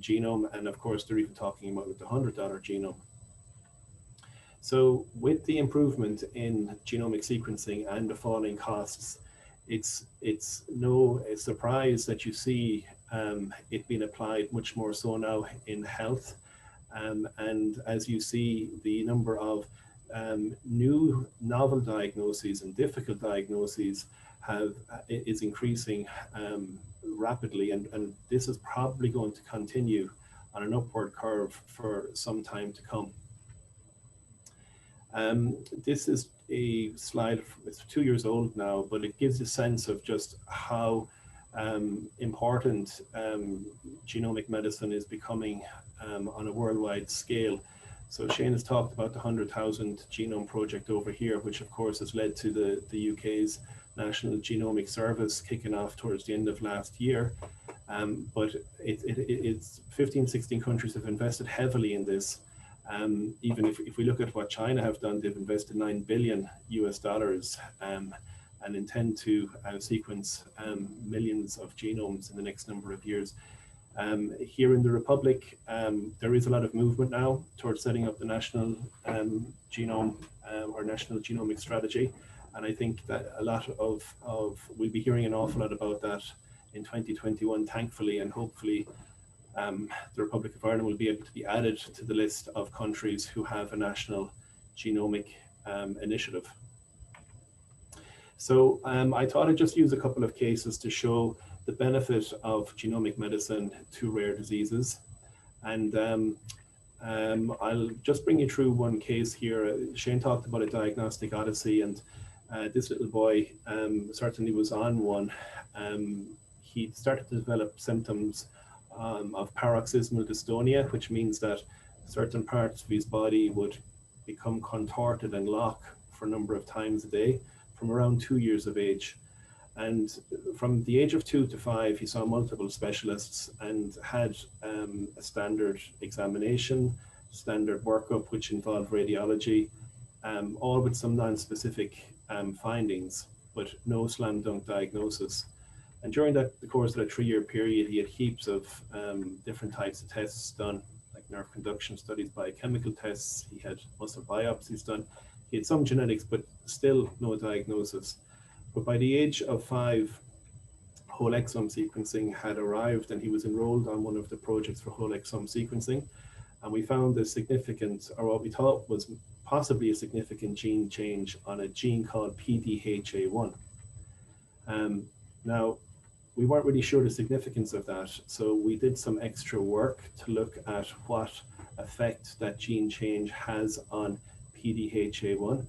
[SPEAKER 4] genome. And of course, they're even talking about the $100 genome. So with the improvement in genomic sequencing and the falling costs, it's no surprise that you see it being applied much more so now in health. And as you see, the number of new novel diagnoses and difficult diagnoses is increasing rapidly, and this is probably going to continue on an upward curve for some time to come. This is a slide, it's 2 years old now, but it gives a sense of just how important genomic medicine is becoming on a worldwide scale. So Jayne has talked about the 100,000 genome project over here, which of course has led to the UK's National Genomic Service kicking off towards the end of last year. But it's 15, 16 countries have invested heavily in this. Even if we look at what China have done, they've invested $9 billion and intend to sequence millions of genomes in the next number of years. Here in the Republic, there is a lot of movement now towards setting up the national genome or national genomic strategy. And I think that a lot of we'll be hearing an awful lot about that in 2021, thankfully, and hopefully the Republic of Ireland will be able to be added to the list of countries who have a national genomic initiative. So I thought I'd just use a couple of cases to show the benefit of genomic medicine to rare diseases. And I'll just bring you through one case here. Jayne talked about a diagnostic odyssey, and this little boy certainly was on one. He started to develop symptoms of paroxysmal dystonia, which means that certain parts of his body would become contorted and lock for a number of times a day from around 2 years of age. And from the age of 2 to 5, he saw multiple specialists and had a standard examination, standard workup, which involved radiology, all with some non-specific findings, but no slam dunk diagnosis. And during the course of that 3-year period, he had heaps of different types of tests done, like nerve conduction studies, biochemical tests. He had muscle biopsies done. He had some genetics, but still no diagnosis. But by the age of 5, whole exome sequencing had arrived, and he was enrolled on one of the projects for whole exome sequencing. And we found a significant, or what we thought was possibly a significant gene change on a gene called PDHA1. Now, we weren't really sure the significance of that, so we did some extra work to look at what effect that gene change has on PDHA1.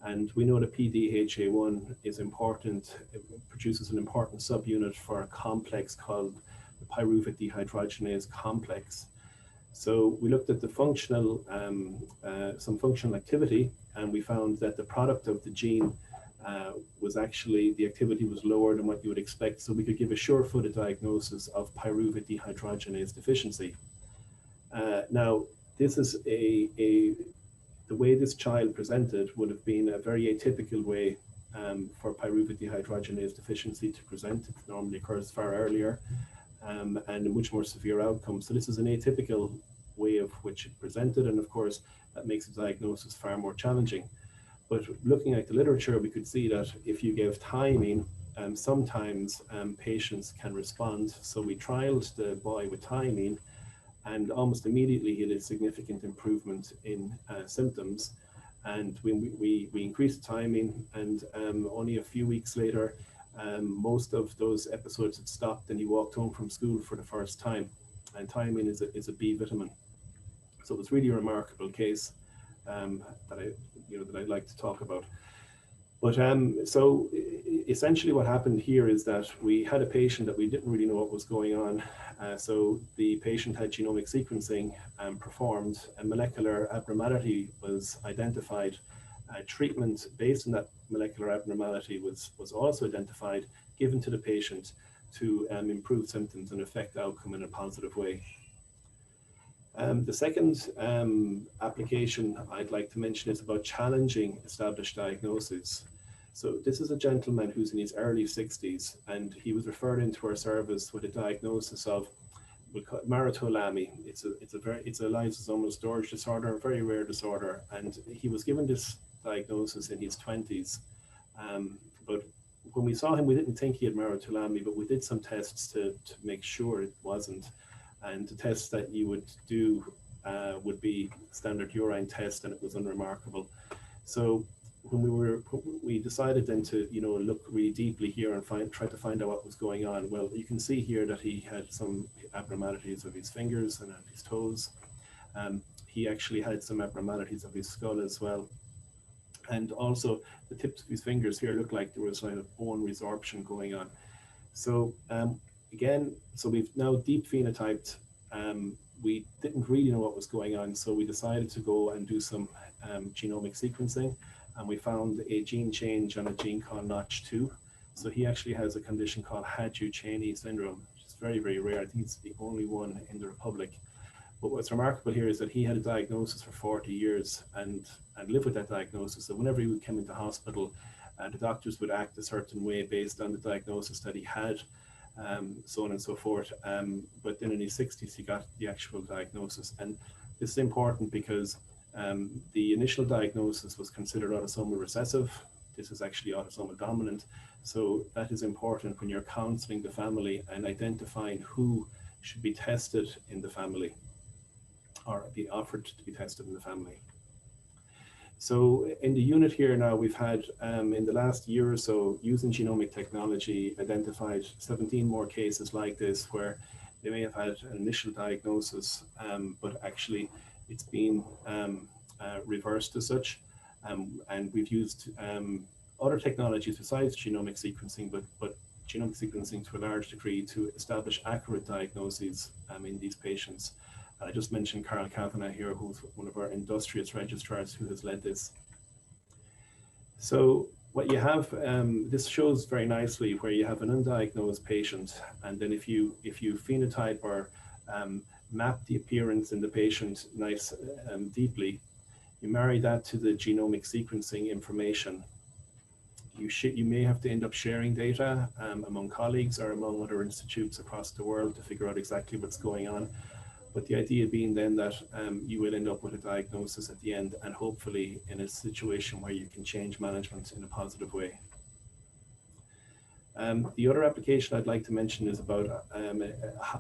[SPEAKER 4] And we know that PDHA1 is important, it produces an important subunit for a complex called the pyruvate dehydrogenase complex. So we looked at the functional, some functional activity, and we found that the product of the gene was actually, the activity was lower than what you would expect. So we could give a sure-footed diagnosis of pyruvate dehydrogenase deficiency. Now, this is the way this child presented would have been a very atypical way for pyruvate dehydrogenase deficiency to present. It normally occurs far earlier and a much more severe outcome. So this is an atypical way of which it presented, and of course that makes the diagnosis far more challenging. But looking at the literature, we could see that if you give thiamine, sometimes patients can respond. So we trialed the boy with thiamine, and almost immediately he had a significant improvement in symptoms. And we increased thiamine, and only a few weeks later, most of those episodes had stopped, and he walked home from school for the first time. And thiamine is a B vitamin. So it was really a remarkable case that I'd like to talk about. But so essentially what happened here is that we had a patient that we didn't really know what was going on. So the patient had genomic sequencing performed, a molecular abnormality was identified. Treatment based on that molecular abnormality was also identified, given to the patient to improve symptoms and affect outcome in a positive way. The second application I'd like to mention is about challenging established diagnoses. So this is a gentleman who's in his early 60s, and he was referred into our service with a diagnosis of Marotolami. It's a lysosomal storage disorder, a very rare disorder, and he was given this diagnosis in his 20s. But when we saw him, we didn't think he had Marotolami, but we did some tests to make sure it wasn't. And the tests that you would do would be standard urine test, and it was unremarkable. So when we decided then to look really deeply here and try to find out what was going on. Well, you can see here that he had some abnormalities of his fingers and of his toes. He actually had some abnormalities of his skull as well. And also the tips of his fingers here look like there was like a bone resorption going on. So again, so we've now deep phenotyped. We didn't really know what was going on, so we decided to go and do some genomic sequencing, and we found a gene change on a gene called Notch2. So he actually has a condition called Haju-Cheney syndrome, which is very, very rare. I think it's the only one in the Republic. But what's remarkable here is that he had a diagnosis for 40 years and lived with that diagnosis. So whenever he came into hospital, the doctors would act a certain way based on the diagnosis that he had, so on and so forth. But then in his 60s, he got the actual diagnosis. And this is important because the initial diagnosis was considered autosomal recessive. This is actually autosomal dominant. So that is important when you're counseling the family and identifying who should be tested in the family or be offered to be tested in the family. So in the unit here now, we've had, in the last year or so, using genomic technology, identified 17 more cases like this where they may have had an initial diagnosis, but actually it's been reversed as such. And we've used other technologies besides genomic sequencing, but genomic sequencing to a large degree to establish accurate diagnoses in these patients. I just mentioned Carl Kavanagh here, who's one of our industrious registrars who has led this. So what you have, this shows very nicely where you have an undiagnosed patient, and then if you phenotype or map the appearance in the patient deeply, you marry that to the genomic sequencing information. You may have to end up sharing data among colleagues or among other institutes across the world to figure out exactly what's going on. But the idea being then that you will end up with a diagnosis at the end, and hopefully in a situation where you can change management in a positive way. The other application I'd like to mention is about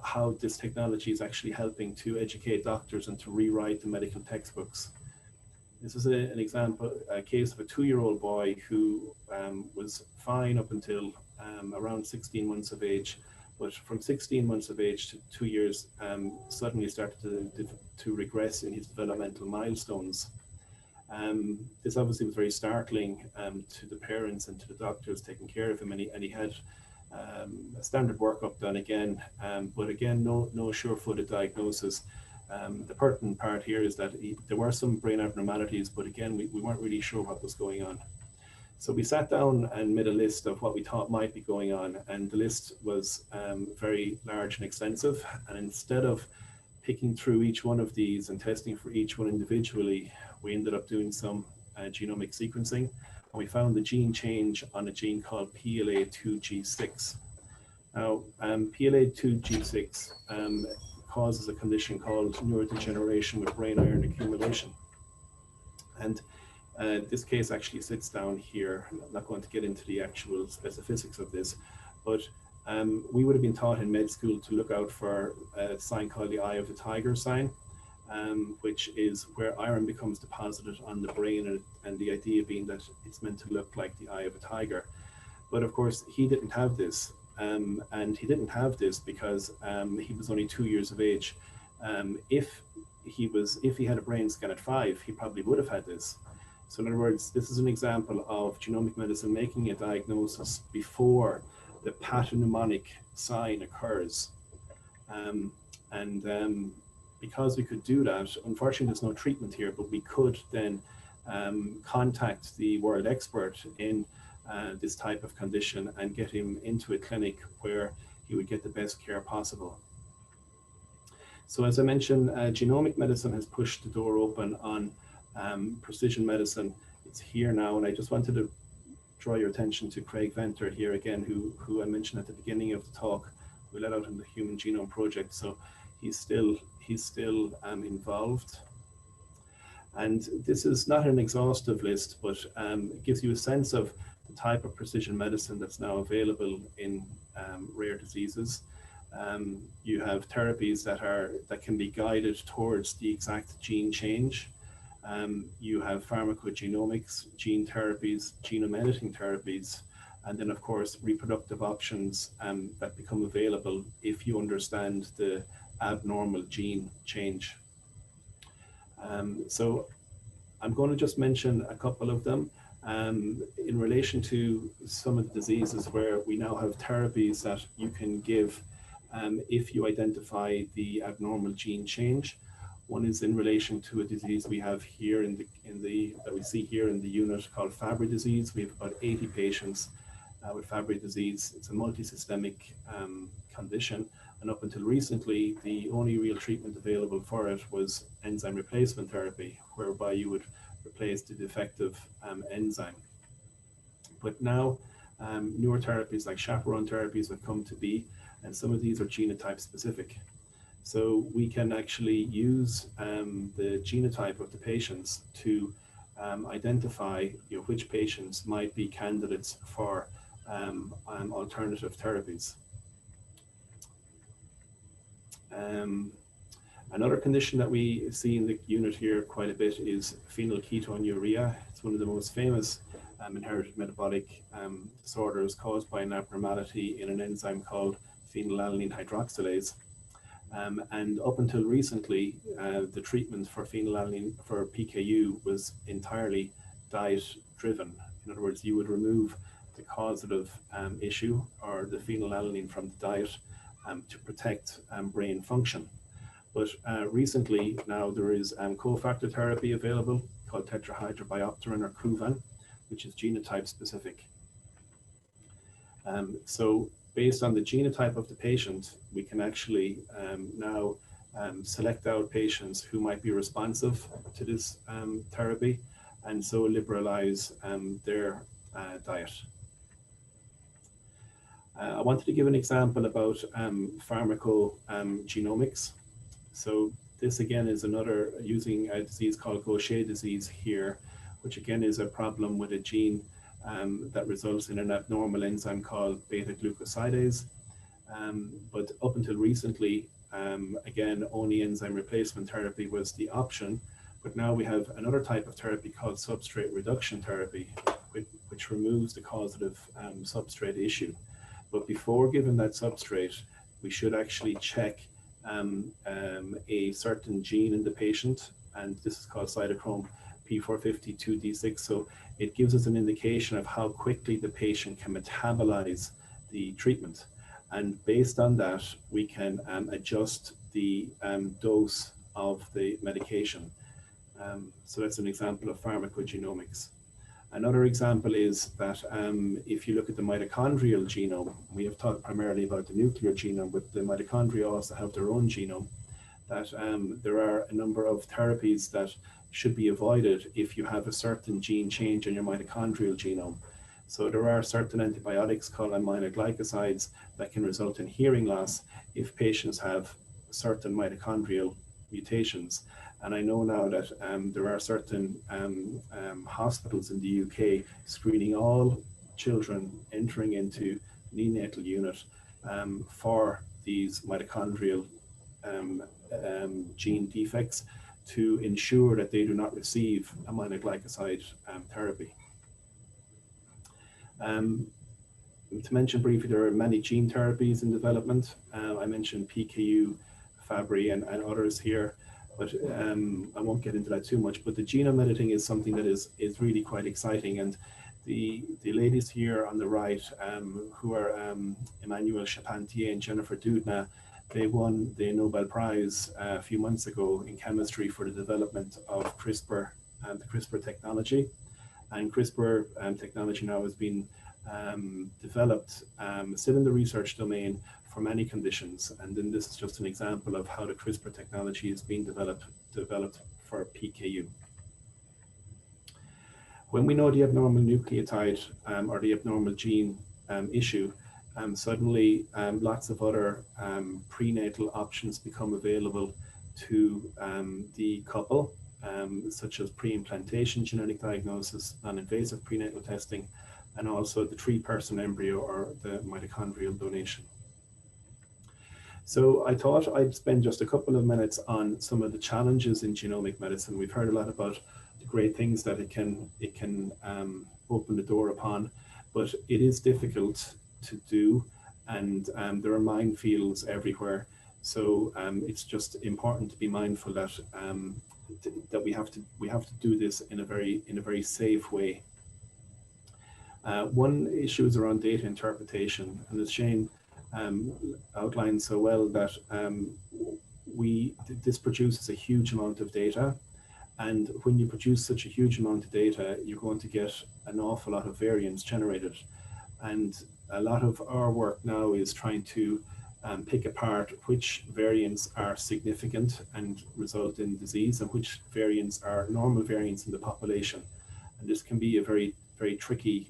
[SPEAKER 4] how this technology is actually helping to educate doctors and to rewrite the medical textbooks. This is an example, a case of a 2-year-old boy who was fine up until around 16 months of age. But from 16 months of age to 2 years, suddenly started to regress in his developmental milestones. This obviously was very startling to the parents and to the doctors taking care of him, and he had a standard workup done again, but again, no sure-footed diagnosis. The pertinent part here is that there were some brain abnormalities, but again, we weren't really sure what was going on. So we sat down and made a list of what we thought might be going on, and the list was very large and extensive. And instead of picking through each one of these and testing for each one individually, we ended up doing some genomic sequencing, and we found the gene change on a gene called PLA2G6. Now, PLA2G6 causes a condition called neurodegeneration with brain iron accumulation. And This case actually sits down here. I'm not going to get into the actual specifics of this, but we would have been taught in med school to look out for a sign called the eye of the tiger sign, which is where iron becomes deposited on the brain, and the idea being that it's meant to look like the eye of a tiger. But of course, he didn't have this, and he didn't have this because he was only 2 years of age. If he had a brain scan at 5, he probably would have had this. So in other words, this is an example of genomic medicine making a diagnosis before the pathognomonic sign occurs. Because we could do that, unfortunately there's no treatment here, but we could then contact the world expert in this type of condition and get him into a clinic where he would get the best care possible. So as I mentioned, genomic medicine has pushed the door open on precision medicine. It's here now, and I just wanted to draw your attention to Craig Venter here again, who I mentioned at the beginning of the talk, who let out in the Human Genome Project. So he's still involved. And this is not an exhaustive list, but it gives you a sense of the type of precision medicine that's now available in rare diseases. You have therapies that can be guided towards the exact gene change. You have pharmacogenomics, gene therapies, genome editing therapies, and then of course reproductive options that become available if you understand the abnormal gene change. So I'm going to just mention a couple of them in relation to some of the diseases where we now have therapies that you can give if you identify the abnormal gene change. One is in relation to a disease we have here that we see here in the unit called Fabry disease. We have about 80 patients with Fabry disease. It's a multisystemic condition, and up until recently, the only real treatment available for it was enzyme replacement therapy, whereby you would replace the defective enzyme. But now, newer therapies like chaperone therapies have come to be, and some of these are genotype specific. So we can actually use the genotype of the patients to identify which patients might be candidates for alternative therapies. Another condition that we see in the unit here quite a bit is phenylketonuria. It's one of the most famous inherited metabolic disorders caused by an abnormality in an enzyme called phenylalanine hydroxylase. And up until recently, the treatment for phenylalanine, for PKU, was entirely diet driven. In other words, you would remove the causative issue or the phenylalanine from the diet to protect brain function. But recently now there is cofactor therapy available called tetrahydrobiopterin or Kuvan, which is genotype specific. So based on the genotype of the patient, we can actually now select out patients who might be responsive to this therapy, and so liberalize their diet. I wanted to give an example about pharmacogenomics. So this again is another, using a disease called Gaucher disease here, which again is a problem with a gene that results in an abnormal enzyme called beta-glucosidase. But up until recently, again, only enzyme replacement therapy was the option. But now we have another type of therapy called substrate reduction therapy, which removes the causative substrate issue. But before giving that substrate, we should actually check a certain gene in the patient, and this is called cytochrome P450-2D6. So it gives us an indication of how quickly the patient can metabolize the treatment. And based on that, we can adjust the dose of the medication. So that's an example of pharmacogenomics. Another example is that if you look at the mitochondrial genome, we have talked primarily about the nuclear genome, but the mitochondria also have their own genome, that there are a number of therapies that should be avoided if you have a certain gene change in your mitochondrial genome. So there are certain antibiotics called aminoglycosides that can result in hearing loss if patients have certain mitochondrial mutations. And I know now that there are certain hospitals in the UK screening all children entering into neonatal unit for these mitochondrial gene defects to ensure that they do not receive aminoglycoside therapy. To mention briefly, there are many gene therapies in development. I mentioned PKU, Fabry, and others here, but I won't get into that too much. But the genome editing is something that is really quite exciting. And the ladies here on the right, who are Emmanuelle Charpentier and Jennifer Doudna, they won the Nobel Prize a few months ago in chemistry for the development of CRISPR and the CRISPR technology. And CRISPR technology now has been developed, still in the research domain, for many conditions. And then this is just an example of how the CRISPR technology is being developed for PKU. When we know the abnormal nucleotide or the abnormal gene issue, suddenly lots of other prenatal options become available to the couple, such as pre-implantation genetic diagnosis, non-invasive prenatal testing, and also the 3-person embryo or the mitochondrial donation. So I thought I'd spend just a couple of minutes on some of the challenges in genomic medicine. We've heard a lot about the great things that it can open the door upon, but it is difficult to do, and there are minefields everywhere. So it's just important to be mindful that that we have to do this in a very safe way. One issue is around data interpretation, and as Jayne outlined so well, that this produces a huge amount of data, and when you produce such a huge amount of data, you're going to get an awful lot of variance generated. And a lot of our work now is trying to pick apart which variants are significant and result in disease, and which variants are normal variants in the population. And this can be a very tricky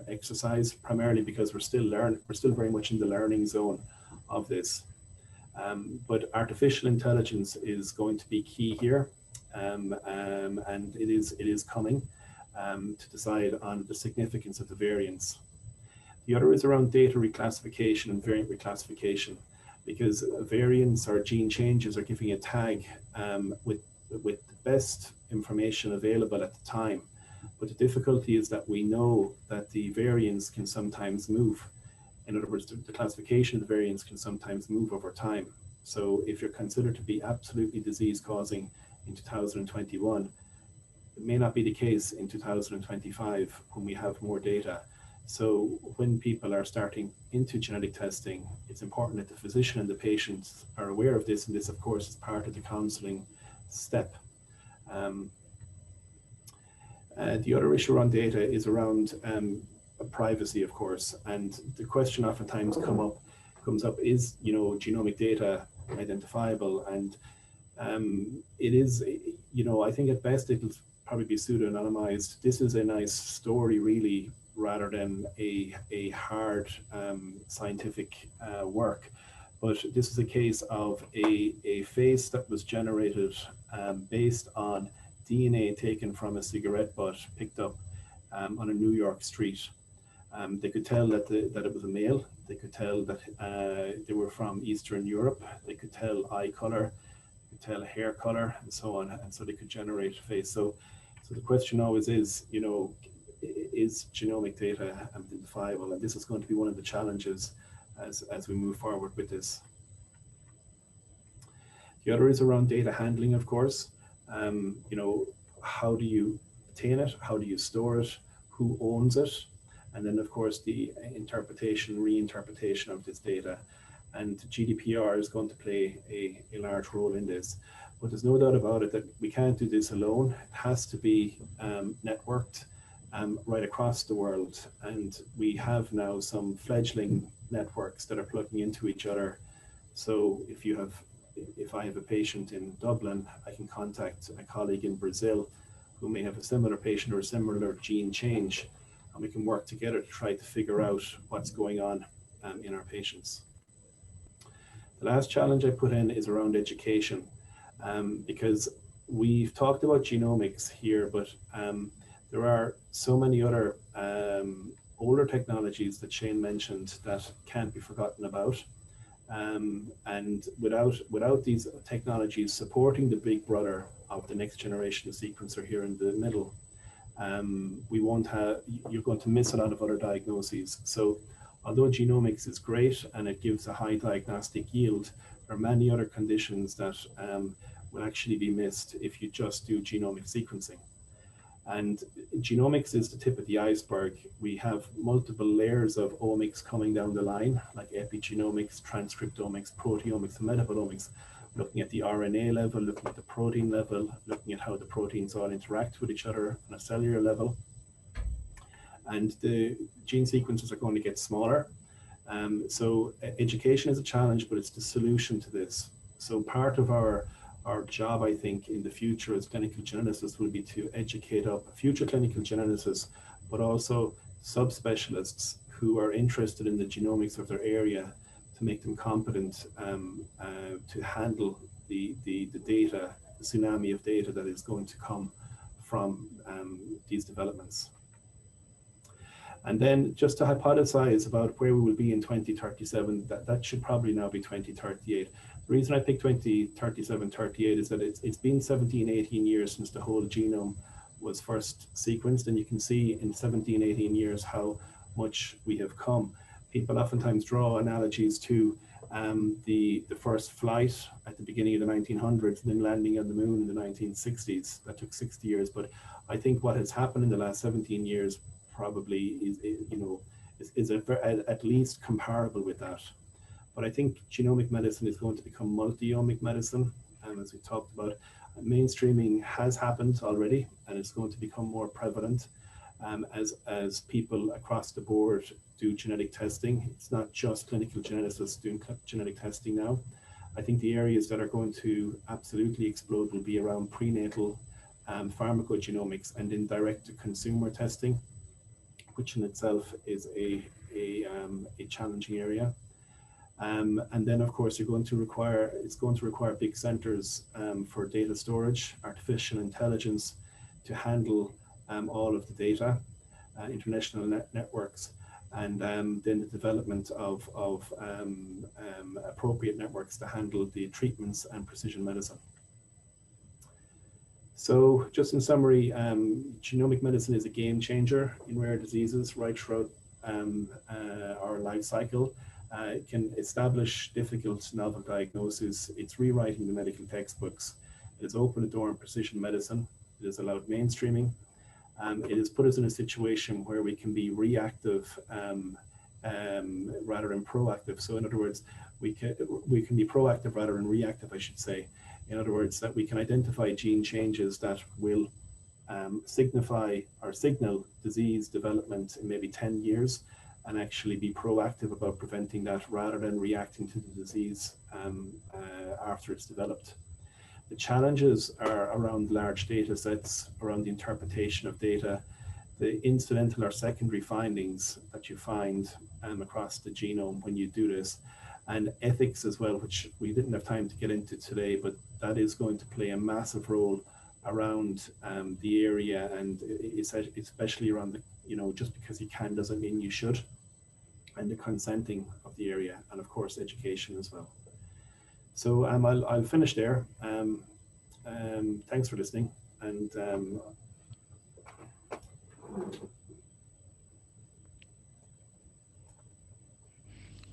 [SPEAKER 4] exercise, primarily because we're still very much in the learning zone of this. But artificial intelligence is going to be key here, and it is coming to decide on the significance of the variants. The other is around data reclassification and variant reclassification, because variants or gene changes are giving a tag with the best information available at the time. But the difficulty is that we know that the variants can sometimes move. In other words, the classification of the variants can sometimes move over time. So if you're considered to be absolutely disease-causing in 2021, it may not be the case in 2025 when we have more data. So when people are starting into genetic testing, it's important that the physician and the patients are aware of this, and this, of course, is part of the counseling step. The other issue around data is around privacy, of course, and the question oftentimes comes up is, genomic data identifiable? And it is, I think at best it'll probably be pseudo-anonymized. This is a nice story, really, rather than a hard scientific work. But this is a case of a face that was generated based on DNA taken from a cigarette butt picked up on a New York street. They could tell that it was a male. They could tell that they were from Eastern Europe. They could tell eye color, they could tell hair color, and so on. And so they could generate a face. So the question always is, is genomic data identifiable? And this is going to be one of the challenges as we move forward with this. The other is around data handling, of course. How do you obtain it? How do you store it? Who owns it? And then, of course, the interpretation, reinterpretation of this data. And GDPR is going to play a large role in this. But there's no doubt about it that we can't do this alone. It has to be networked right across the world. And we have now some fledgling networks that are plugging into each other. So if I have a patient in Dublin, I can contact a colleague in Brazil who may have a similar patient or a similar gene change, and we can work together to try to figure out what's going on in our patients. The last challenge I put in is around education. because we've talked about genomics here, but there are so many other older technologies that Shane mentioned that can't be forgotten about. And without these technologies supporting the big brother of the next generation of sequencer here in the middle, we won't have, you're going to miss a lot of other diagnoses. So although genomics is great and it gives a high diagnostic yield, there are many other conditions that will actually be missed if you just do genomic sequencing. And genomics is the tip of the iceberg. We have multiple layers of omics coming down the line, like epigenomics, transcriptomics, proteomics, and metabolomics, looking at the RNA level, looking at the protein level, looking at how the proteins all interact with each other on a cellular level. And the gene sequences are going to get smaller. So education is a challenge, but it's the solution to this. So part of our job, I think, in the future as clinical geneticists will be to educate up future clinical geneticists, but also subspecialists who are interested in the genomics of their area to make them competent to handle the data, the tsunami of data that is going to come from these developments. And then just to hypothesize about where we will be in 2037, that should probably now be 2038. The reason I picked 2037, 38 is that it's been 17, 18 years since the whole genome was first sequenced. And you can see in 17, 18 years how much we have come. People oftentimes draw analogies to the first flight at the beginning of the 1900s, and then landing on the moon in the 1960s. That took 60 years. But I think what has happened in the last 17 years probably is at least comparable with that. But I think genomic medicine is going to become multi-omic medicine, as we talked about. Mainstreaming has happened already, and it's going to become more prevalent as people across the board do genetic testing. It's not just clinical geneticists doing genetic testing now. I think the areas that are going to absolutely explode will be around prenatal pharmacogenomics and in direct-to-consumer testing, which in itself is a challenging area. And then, of course, it's going to require big centers for data storage, artificial intelligence to handle all of the data, international networks, and then the development of appropriate networks to handle the treatments and precision medicine. So just in summary, genomic medicine is a game changer in rare diseases right throughout our life cycle. It can establish difficult novel diagnoses. It's rewriting the medical textbooks. It has opened a door in precision medicine. It has allowed mainstreaming. It has put us in a situation where we can be reactive rather than proactive. So in other words, we can be proactive rather than reactive, I should say. In other words, that we can identify gene changes that will signify or signal disease development in maybe 10 years and actually be proactive about preventing that rather than reacting to the disease after it's developed. The challenges are around large data sets, around the interpretation of data, the incidental or secondary findings that you find across the genome when you do this, and ethics as well, which we didn't have time to get into today, but that is going to play a massive role around the area, and especially around the, just because you can doesn't mean you should, and the consenting of the area, and of course education as well. So I'll finish there. Thanks for listening, and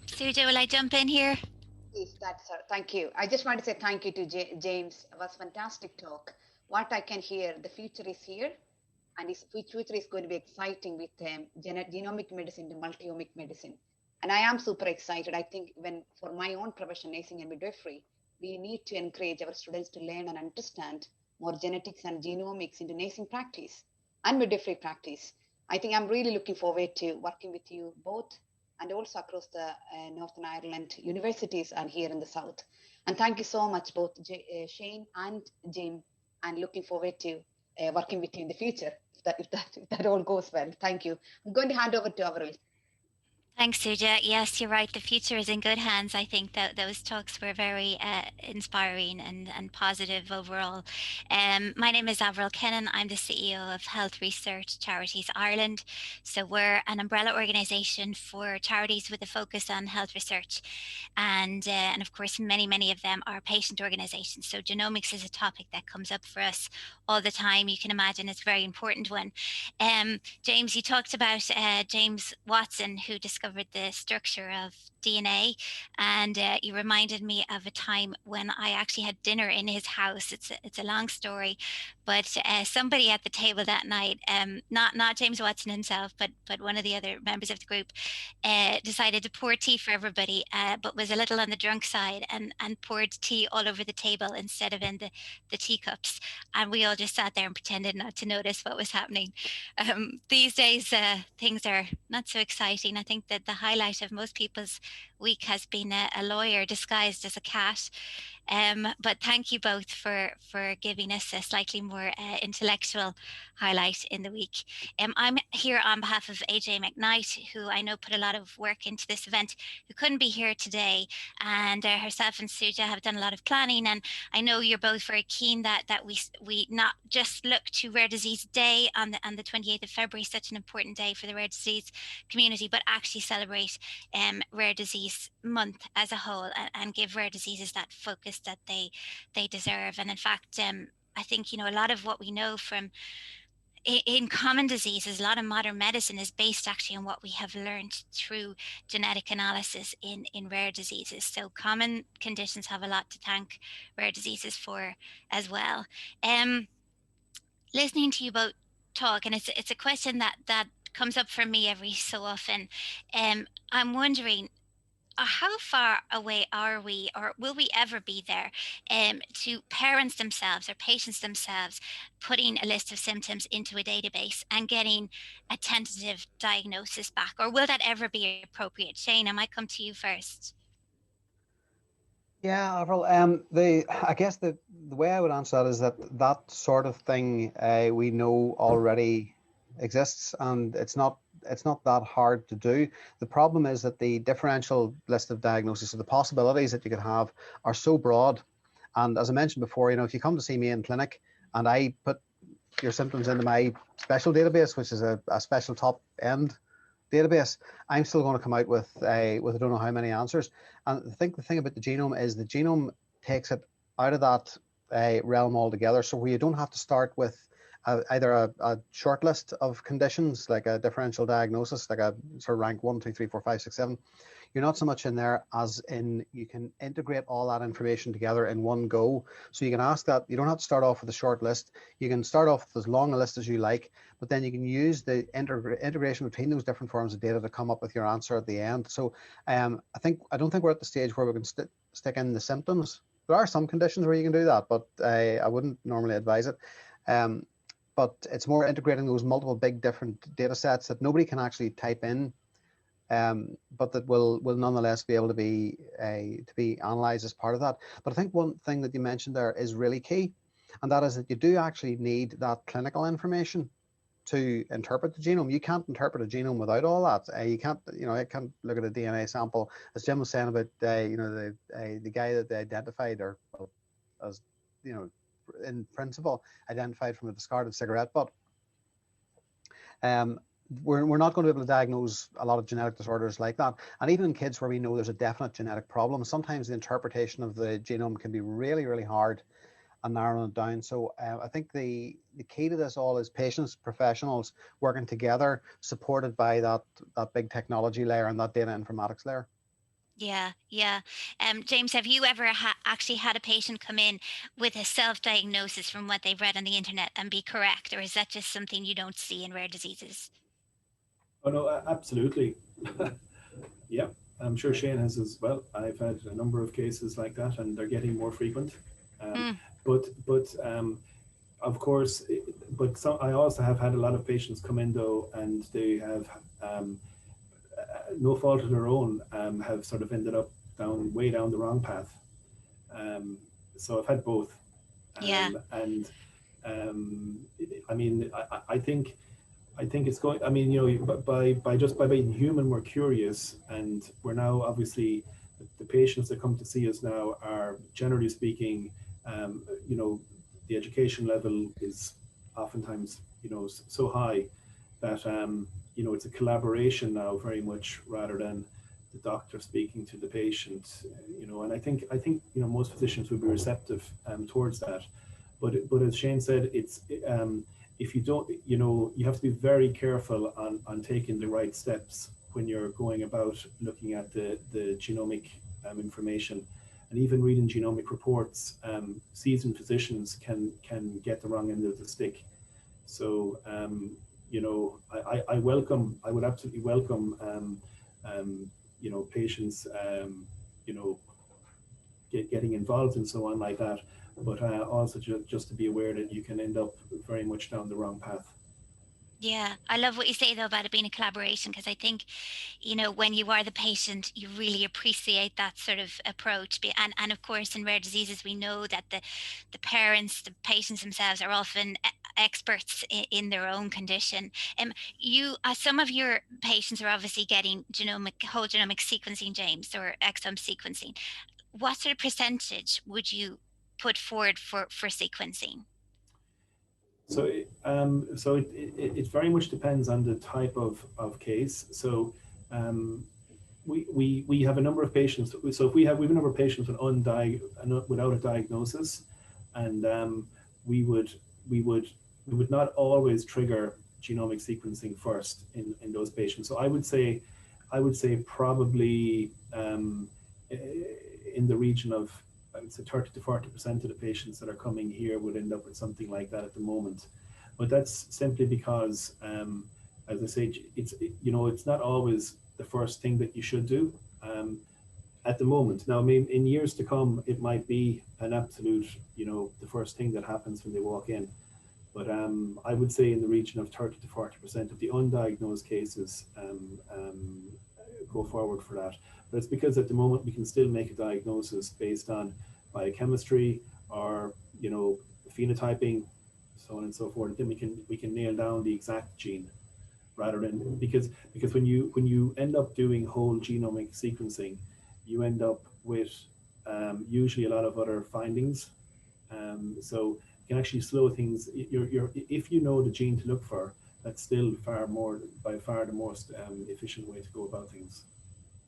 [SPEAKER 5] Sergio, will I jump in here?
[SPEAKER 1] Please, thank you. I just want to say thank you to James. It was a fantastic talk. What I can hear, the future is here, and the future is going to be exciting with genomic medicine to multi-omic medicine. And I am super excited. I think for my own profession, nursing and midwifery, we need to encourage our students to learn and understand more genetics and genomics into nursing practice and midwifery practice. I think I'm really looking forward to working with you both, and also across the Northern Ireland universities and here in the South. And thank you so much, both Shane and Jim, and looking forward to working with you in the future, if that all goes well. Thank you. I'm going to hand over to Avril.
[SPEAKER 5] Thanks, Suja. Yes, you're right. The future is in good hands. I think that those talks were very inspiring and positive overall. My name is Avril Kennan. I'm the CEO of Health Research Charities Ireland. So we're an umbrella organisation for charities with a focus on health research. And of course, many of them are patient organisations. So genomics is a topic that comes up for us all the time. You can imagine it's a very important one. James, you talked about James Watson, who discovered the structure of DNA, and you reminded me of a time when I actually had dinner in his house. It's a long story, but somebody at the table that night, not James Watson himself, but one of the other members of the group, decided to pour tea for everybody, but was a little on the drunk side and poured tea all over the table instead of in the teacups, and we all just sat there and pretended not to notice what was happening. These days, things are not so exciting. I think that the highlight of most people's week has been a lawyer disguised as a cat. But thank you both for giving us a slightly more intellectual highlight in the week. I'm here on behalf of AJ McKnight, who I know put a lot of work into this event, who couldn't be here today. And herself and Suja have done a lot of planning. And I know you're both very keen that we not just look to Rare Disease Day on the 28th of February, such an important day for the rare disease community, but actually celebrate Rare Disease Month as a whole and give rare diseases that focus that they deserve. And in fact, I think, you know, a lot of what we know from in common diseases, a lot of modern medicine is based actually on what we have learned through genetic analysis in rare diseases. So common conditions have a lot to thank rare diseases for as well. Listening to you both talk, and it's a question that comes up for me every so often. I'm wondering, how far away are we, or will we ever be there, to parents themselves or patients themselves putting a list of symptoms into a database and getting a tentative diagnosis back? Or will that ever be appropriate? Jayne, I might come to you first.
[SPEAKER 2] Yeah, Avril. I guess the way I would answer that is that sort of thing we know already exists, and it's not that hard to do. The problem is that the differential list of diagnoses, so the possibilities that you could have, are so broad. And as I mentioned before, you know, if you come to see me in clinic and I put your symptoms into my special database, which is a special top end database, I'm still going to come out with I don't know how many answers. And I think the thing about the genome is the genome takes it out of that realm altogether. So where you don't have to start with either a short list of conditions, like a differential diagnosis, like a sort of rank 1, 2, 3, 4, 5, 6, 7. You're not so much in there as in you can integrate all that information together in one go. So you can ask that, you don't have to start off with a short list. You can start off with as long a list as you like, but then you can use the integration between those different forms of data to come up with your answer at the end. So I don't think we're at the stage where we can stick in the symptoms. There are some conditions where you can do that, but I wouldn't normally advise it. But it's more integrating those multiple big different data sets that nobody can actually type in, but that will nonetheless be able to be analyzed as part of that. But I think one thing that you mentioned there is really key, and that is that you do actually need that clinical information to interpret the genome. You can't interpret a genome without all that. You can't, you know, I can't look at a DNA sample, as Jim was saying about, you know, the guy that they identified, or well, as you know, in principle, identified from a discarded cigarette butt. We're not going to be able to diagnose a lot of genetic disorders like that. And even in kids where we know there's a definite genetic problem, sometimes the interpretation of the genome can be really, really hard and narrowing it down. So I think the key to this all is patients, professionals working together, supported by that big technology layer and that data informatics layer.
[SPEAKER 5] Yeah. James, have you ever actually had a patient come in with a self-diagnosis from what they've read on the internet and be correct, or is that just something you don't see in rare diseases?
[SPEAKER 4] Oh no, absolutely. Yeah, I'm sure Shane has as well. I've had a number of cases like that, and they're getting more frequent. But of course, I also have had a lot of patients come in though, and they have no fault of their own, have sort of ended up way down the wrong path. So I've had both.
[SPEAKER 5] Yeah.
[SPEAKER 4] And I mean, I think I think it's going, I mean, you know, by just by being human, we're curious, and we're now obviously, the patients that come to see us now are, generally speaking, you know, the education level is oftentimes, you know, so high that, you know, it's a collaboration now very much, rather than the doctor speaking to the patient, you know, and I think, you know, most physicians would be receptive towards that. But as Shane said, it's, if you don't, you know, you have to be very careful on taking the right steps when you're going about looking at the genomic information, and even reading genomic reports. Seasoned physicians can get the wrong end of the stick. So, you know, I would absolutely welcome, you know, patients, you know, getting involved and so on like that, but also just to be aware that you can end up very much down the wrong path.
[SPEAKER 5] Yeah, I love what you say though about it being a collaboration, because I think, you know, when you are the patient, you really appreciate that sort of approach. And of course, in rare diseases, we know that the parents, the patients themselves, are often experts in their own condition. You, some of your patients are obviously getting whole genomic sequencing, James, or exome sequencing. What sort of percentage would you put forward for sequencing?
[SPEAKER 4] So, it very much depends on the type of case. So, we have a number of patients. So if we have a number of patients without a diagnosis, and we would not always trigger genomic sequencing first in those patients. So I would say probably in the region of, I would say 30 to 40% of the patients that are coming here would end up with something like that at the moment. But that's simply because, as I say, you know, it's not always the first thing that you should do at the moment. Now, I mean, in years to come, it might be an absolute, you know, the first thing that happens when they walk in. But I would say in the region of 30 to 40% of the undiagnosed cases go forward for that. But it's because at the moment we can still make a diagnosis based on biochemistry or, you know, phenotyping, so on and so forth. Then we can nail down the exact gene, rather than, because when you end up doing whole genomic sequencing, you end up with usually a lot of other findings. So you can actually slow things. If you know the gene to look for, that's still by far the most efficient way to go about things.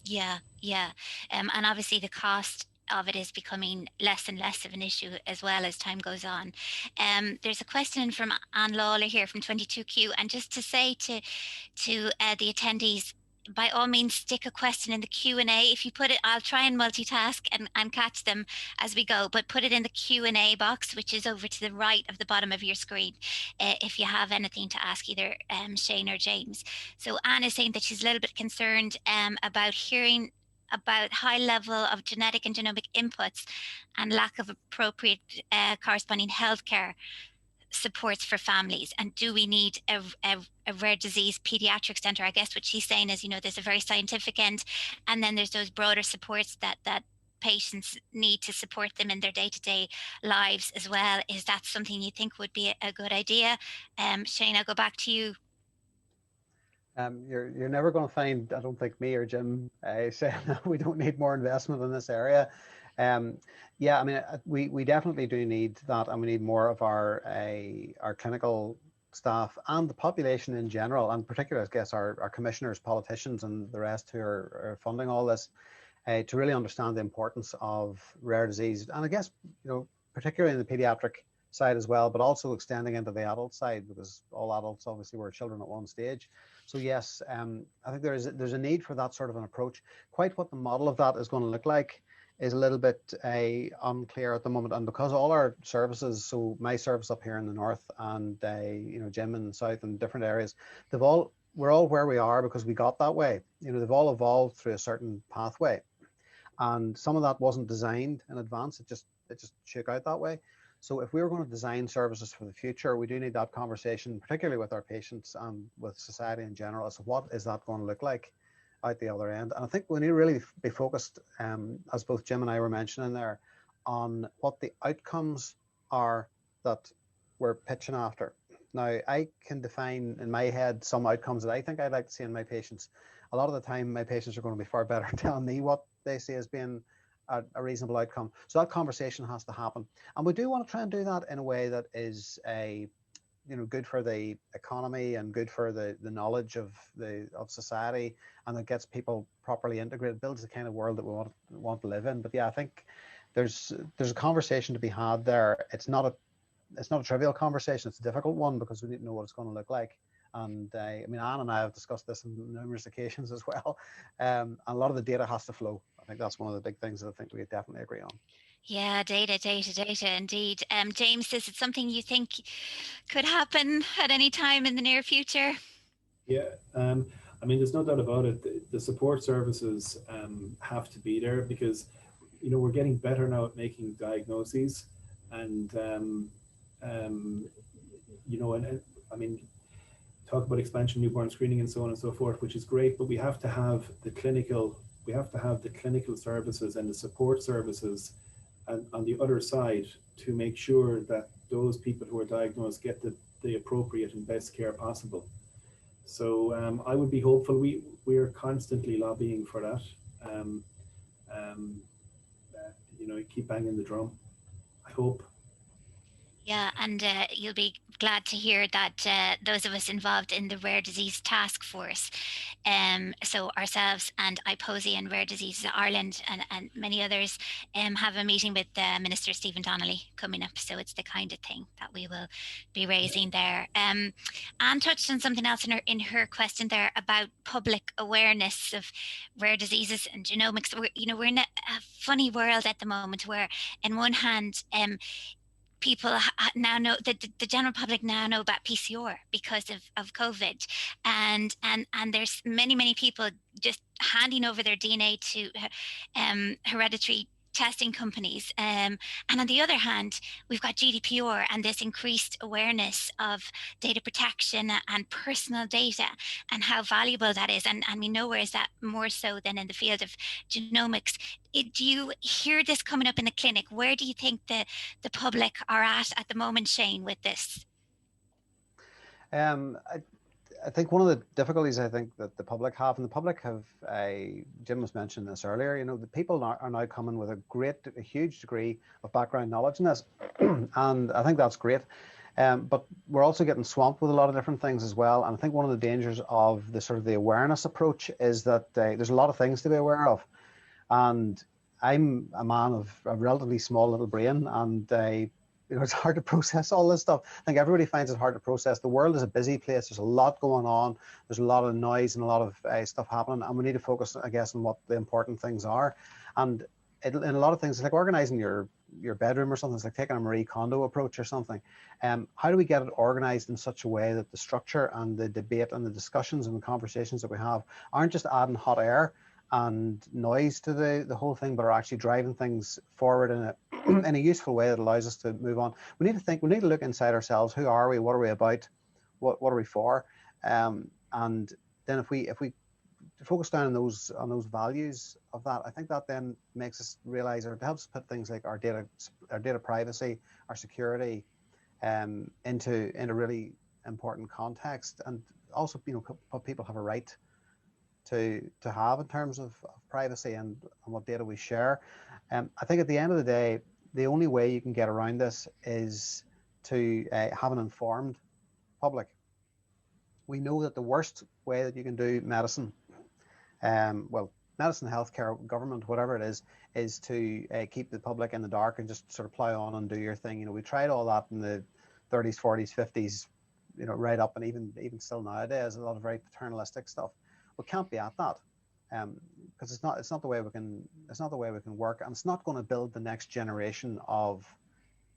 [SPEAKER 5] Yeah, yeah. And obviously the cost of it is becoming less and less of an issue as well as time goes on. There's a question from Anne Lawler here from 22Q, and just to say to the attendees, by all means, stick a question in the Q&A. If you put it, I'll try and multitask and catch them as we go, but put it in the Q&A box, which is over to the right of the bottom of your screen, if you have anything to ask either Shane or James. So Anne is saying that she's a little bit concerned about hearing about high level of genetic and genomic inputs and lack of appropriate corresponding healthcare supports for families. And do we need a rare disease pediatric center? I guess what she's saying is, you know, there's a very scientific end, and then there's those broader supports that patients need to support them in their day-to-day lives as well. Is that something you think would be a good idea? Shane, I'll go back to you.
[SPEAKER 2] You're never going to find, I don't think, me or Jim saying we don't need more investment in this area. Yeah, I mean, we definitely do need that, and we need more of our clinical staff and the population in general, and particularly, I guess, our commissioners, politicians, and the rest who are funding all this, to really understand the importance of rare disease, and I guess, you know, particularly in the pediatric side as well, but also extending into the adult side, because all adults obviously were children at one stage. So yes, I think there's a need for that sort of an approach. Quite what the model of that is going to look like is a little bit unclear at the moment, and because all our services, so my service up here in the north, and you know, Jim in the south and different areas, we're all where we are because we got that way. You know, they've all evolved through a certain pathway, and some of that wasn't designed in advance. It just shook out that way. So if we were going to design services for the future, we do need that conversation, particularly with our patients and with society in general, as to what is that going to look like out the other end. And I think we need to really be focused, as both Jim and I were mentioning there, on what the outcomes are that we're pitching after, Now, I can define in my head some outcomes that I think I'd like to see in my patients. A lot of the time, my patients are going to be far better telling me what they see as being a reasonable outcome. So that conversation has to happen. And we do want to try and do that in a way that is good for the economy and good for the knowledge of society, and that gets people properly integrated, builds the kind of world that we want to live in. But yeah, I think there's a conversation to be had there. It's not a trivial conversation. It's a difficult one because we need to know what it's going to look like. And I mean, Anne and I have discussed this on numerous occasions as well. And a lot of the data has to flow. I think that's one of the big things that I think we definitely agree on.
[SPEAKER 5] Yeah, data, indeed. James, is it something you think could happen at any time in the near future?
[SPEAKER 4] Yeah, I mean, there's no doubt about it. The support services have to be there because, we're getting better now at making diagnoses, and I mean, talk about expansion newborn screening and so on and so forth, which is great, but we have to have the clinical services and the support services on the other side to make sure that those people who are diagnosed get the appropriate and best care possible. So I would be hopeful. We are constantly lobbying for that. Keep banging the drum, I hope.
[SPEAKER 5] Yeah, and you'll be glad to hear that those of us involved in the Rare Disease Task Force, so ourselves and IPOSI and Rare Diseases Ireland and many others, have a meeting with Minister Stephen Donnelly coming up. So it's the kind of thing that we will be raising there. Anne touched on something else in her question there about public awareness of rare diseases and genomics. We're in a funny world at the moment where, in one hand, people now know that the general public now know about PCR because of COVID, and there's many people just handing over their DNA to hereditary testing companies, and on the other hand, we've got GDPR and this increased awareness of data protection and personal data and how valuable that is, and we know where is that more so than in the field of genomics. Do you hear this coming up in the clinic? Where do you think the public are at the moment, Jayne, with this?
[SPEAKER 2] I think one of the difficulties I think that the public have, and the public have, Jim was mentioning this earlier, the people are now coming with a huge degree of background knowledge in this, and I think that's great. But we're also getting swamped with a lot of different things as well. And I think one of the dangers of the sort of the awareness approach is that there's a lot of things to be aware of. And I'm a man of a relatively small little brain, and it's hard to process all this stuff. I think everybody finds it hard to process. The world is a busy place. There's a lot going on. There's a lot of noise and a lot of stuff happening, and we need to focus, I guess, on what the important things are. And in a lot of things, it's like organizing your bedroom or something. It's like taking a Marie Kondo approach or something. How do we get it organized in such a way that the structure and the debate and the discussions and the conversations that we have aren't just adding hot air and noise to the whole thing, but are actually driving things forward in a useful way that allows us to move on. We need to look inside ourselves. Who are we? What are we about? What are we for? And then if we focus down on those values of that, I think that then makes us realize, or helps put things like our data privacy, our security, into really important context, and also what people have a right to have in terms of privacy and what data we share. I think at the end of the day, the only way you can get around this is to have an informed public. We know that the worst way that you can do medicine, medicine, healthcare, government, whatever it is to keep the public in the dark and just sort of plow on and do your thing. We tried all that in the 30s, 40s, 50s, right up, and even still nowadays, a lot of very paternalistic stuff. We can't be at that, because it's not the way we can work, and it's not going to build the next generation of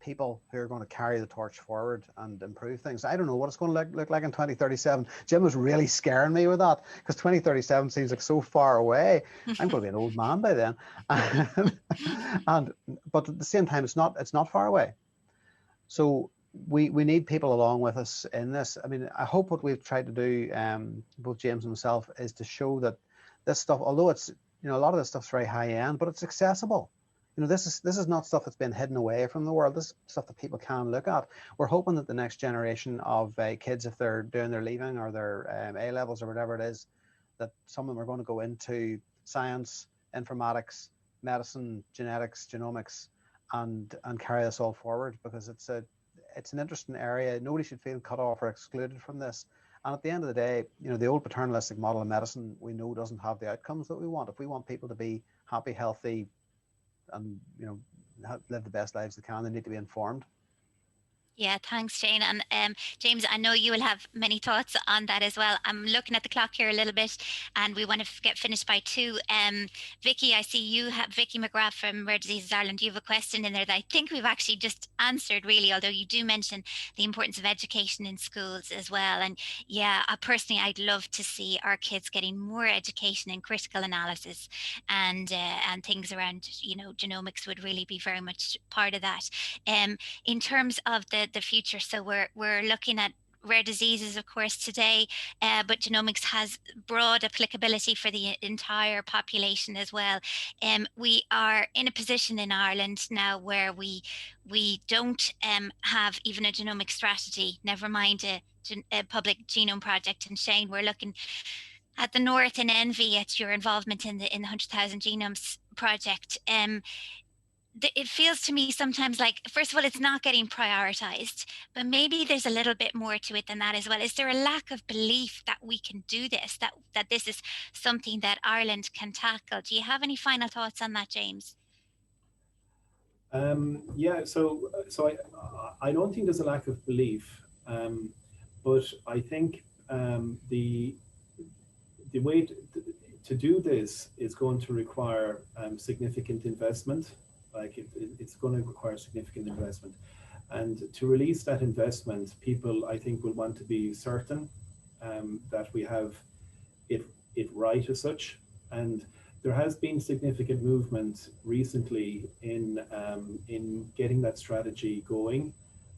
[SPEAKER 2] people who are going to carry the torch forward and improve things. I don't know what it's going to look like in 2037. Jim was really scaring me with that, because 2037 seems like so far away. I'm going to be an old man by then. But at the same time, it's not far away. So we need people along with us in this. I mean, I hope what we've tried to do, both James and myself, is to show that this stuff, although it's, a lot of this stuff's very high end, but it's accessible. this is not stuff that's been hidden away from the world. This is stuff that people can look at. We're hoping that the next generation of kids, if they're doing their leaving or their A levels or whatever it is, that some of them are going to go into science, informatics, medicine, genetics, genomics, and carry this all forward, because it's an interesting area. Nobody should feel cut off or excluded from this. And at the end of the day, the old paternalistic model of medicine, we know doesn't have the outcomes that we want. If we want people to be happy, healthy, and live the best lives they can, they need to be informed.
[SPEAKER 5] Yeah, thanks, Jayne. And James, I know you will have many thoughts on that as well. I'm looking at the clock here a little bit, and we want to get finished by 2. Vicky, I see you have Vicky McGrath from Rare Diseases Ireland. You have a question in there that I think we've actually just answered, really, although you do mention the importance of education in schools as well. And yeah, personally, I'd love to see our kids getting more education in critical analysis and things around, genomics would really be very much part of that. In terms of the future, so we're looking at rare diseases, of course, today, but genomics has broad applicability for the entire population as well. We are in a position in Ireland now where we don't have even a genomic strategy, never mind a public genome project. And Shane, we're looking at the north in envy at your involvement in the 100,000 Genomes project. It feels to me sometimes like, first of all, it's not getting prioritized, but maybe there's a little bit more to it than that as well. Is there a lack of belief that we can do this, that this is something that Ireland can tackle? Do you have any final thoughts on that, James?
[SPEAKER 4] Yeah, so I don't think there's a lack of belief, but I think the way to do this is going to require significant investment. Like it's going to require significant investment, and to release that investment, people, I think, will want to be certain that we have it right as such. And there has been significant movement recently in getting that strategy going,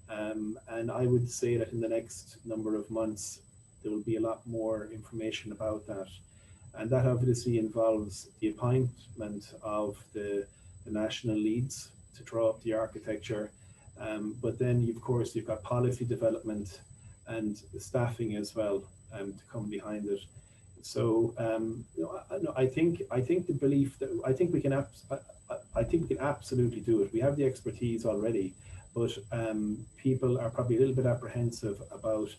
[SPEAKER 4] and I would say that in the next number of months there will be a lot more information about that, and that obviously involves the appointment of the national leads to draw up the architecture, but then of course you've got policy development and staffing as well to come behind it. So I think the belief that I think we can absolutely do it. We have the expertise already, but people are probably a little bit apprehensive about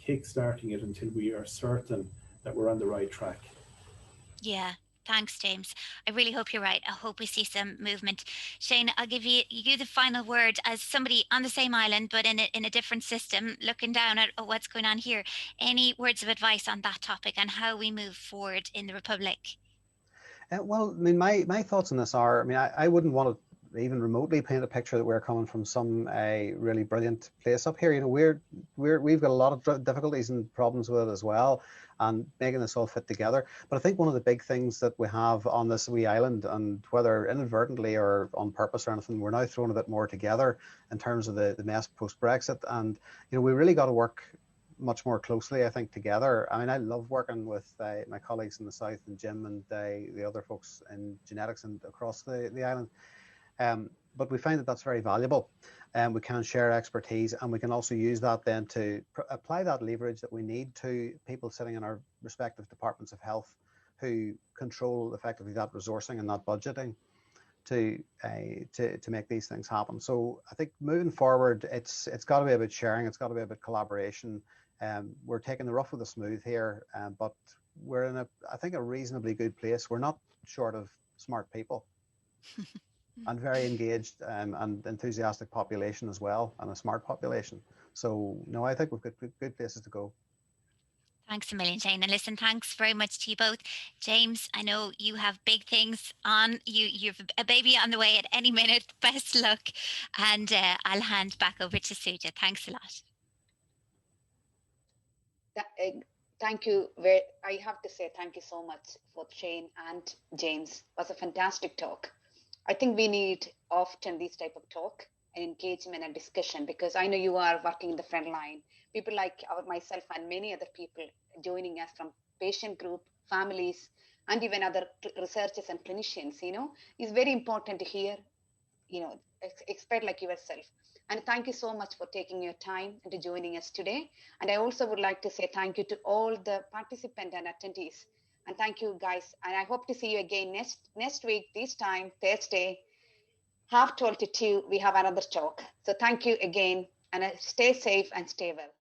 [SPEAKER 4] kick-starting it until we are certain that we're on the right track.
[SPEAKER 5] Yeah. Thanks, James. I really hope you're right. I hope we see some movement. Shane, I'll give you the final word as somebody on the same island, but in a different system, looking down at what's going on here. Any words of advice on that topic and how we move forward in the Republic?
[SPEAKER 2] Well, I mean, my thoughts on this are, I mean, I wouldn't want to even remotely paint a picture that we're coming from some really brilliant place up here. We've got a lot of difficulties and problems with it as well, and making this all fit together. But I think one of the big things that we have on this wee island, and whether inadvertently or on purpose or anything, we're now throwing a bit more together in terms of the mess post-Brexit. And we really got to work much more closely, I think, together. I mean, I love working with my colleagues in the south, and Jim and the other folks in genetics and across the island. But we find that that's very valuable, and we can share expertise, and we can also use that then to apply that leverage that we need to people sitting in our respective departments of health who control effectively that resourcing and that budgeting to make these things happen. So I think moving forward, it's got to be about sharing, it's got to be about collaboration. We're taking the rough with the smooth here, but we're in I think a reasonably good place. We're not short of smart people. And very engaged and enthusiastic population as well, and a smart population. So no, I think we've got good places to go.
[SPEAKER 5] Thanks a million, Jayne. And listen, thanks very much to you both. James, I know you have big things on. You've a baby on the way at any minute. Best luck. And I'll hand back over to Suja. Thanks a lot.
[SPEAKER 1] Thank you. I have to say thank you so much for Jayne and James. It was a fantastic talk. I think we need often these type of talk and engagement and discussion, because I know you are working in the front line. People like myself and many other people joining us from patient group, families, and even other researchers and clinicians, it's very important to hear expert like yourself. And thank you so much for taking your time and joining us today. And I also would like to say thank you to all the participants and attendees. And thank you, guys. And I hope to see you again next week, this time, Thursday, 12:30 to 2, we have another talk. So thank you again, and stay safe and stay well.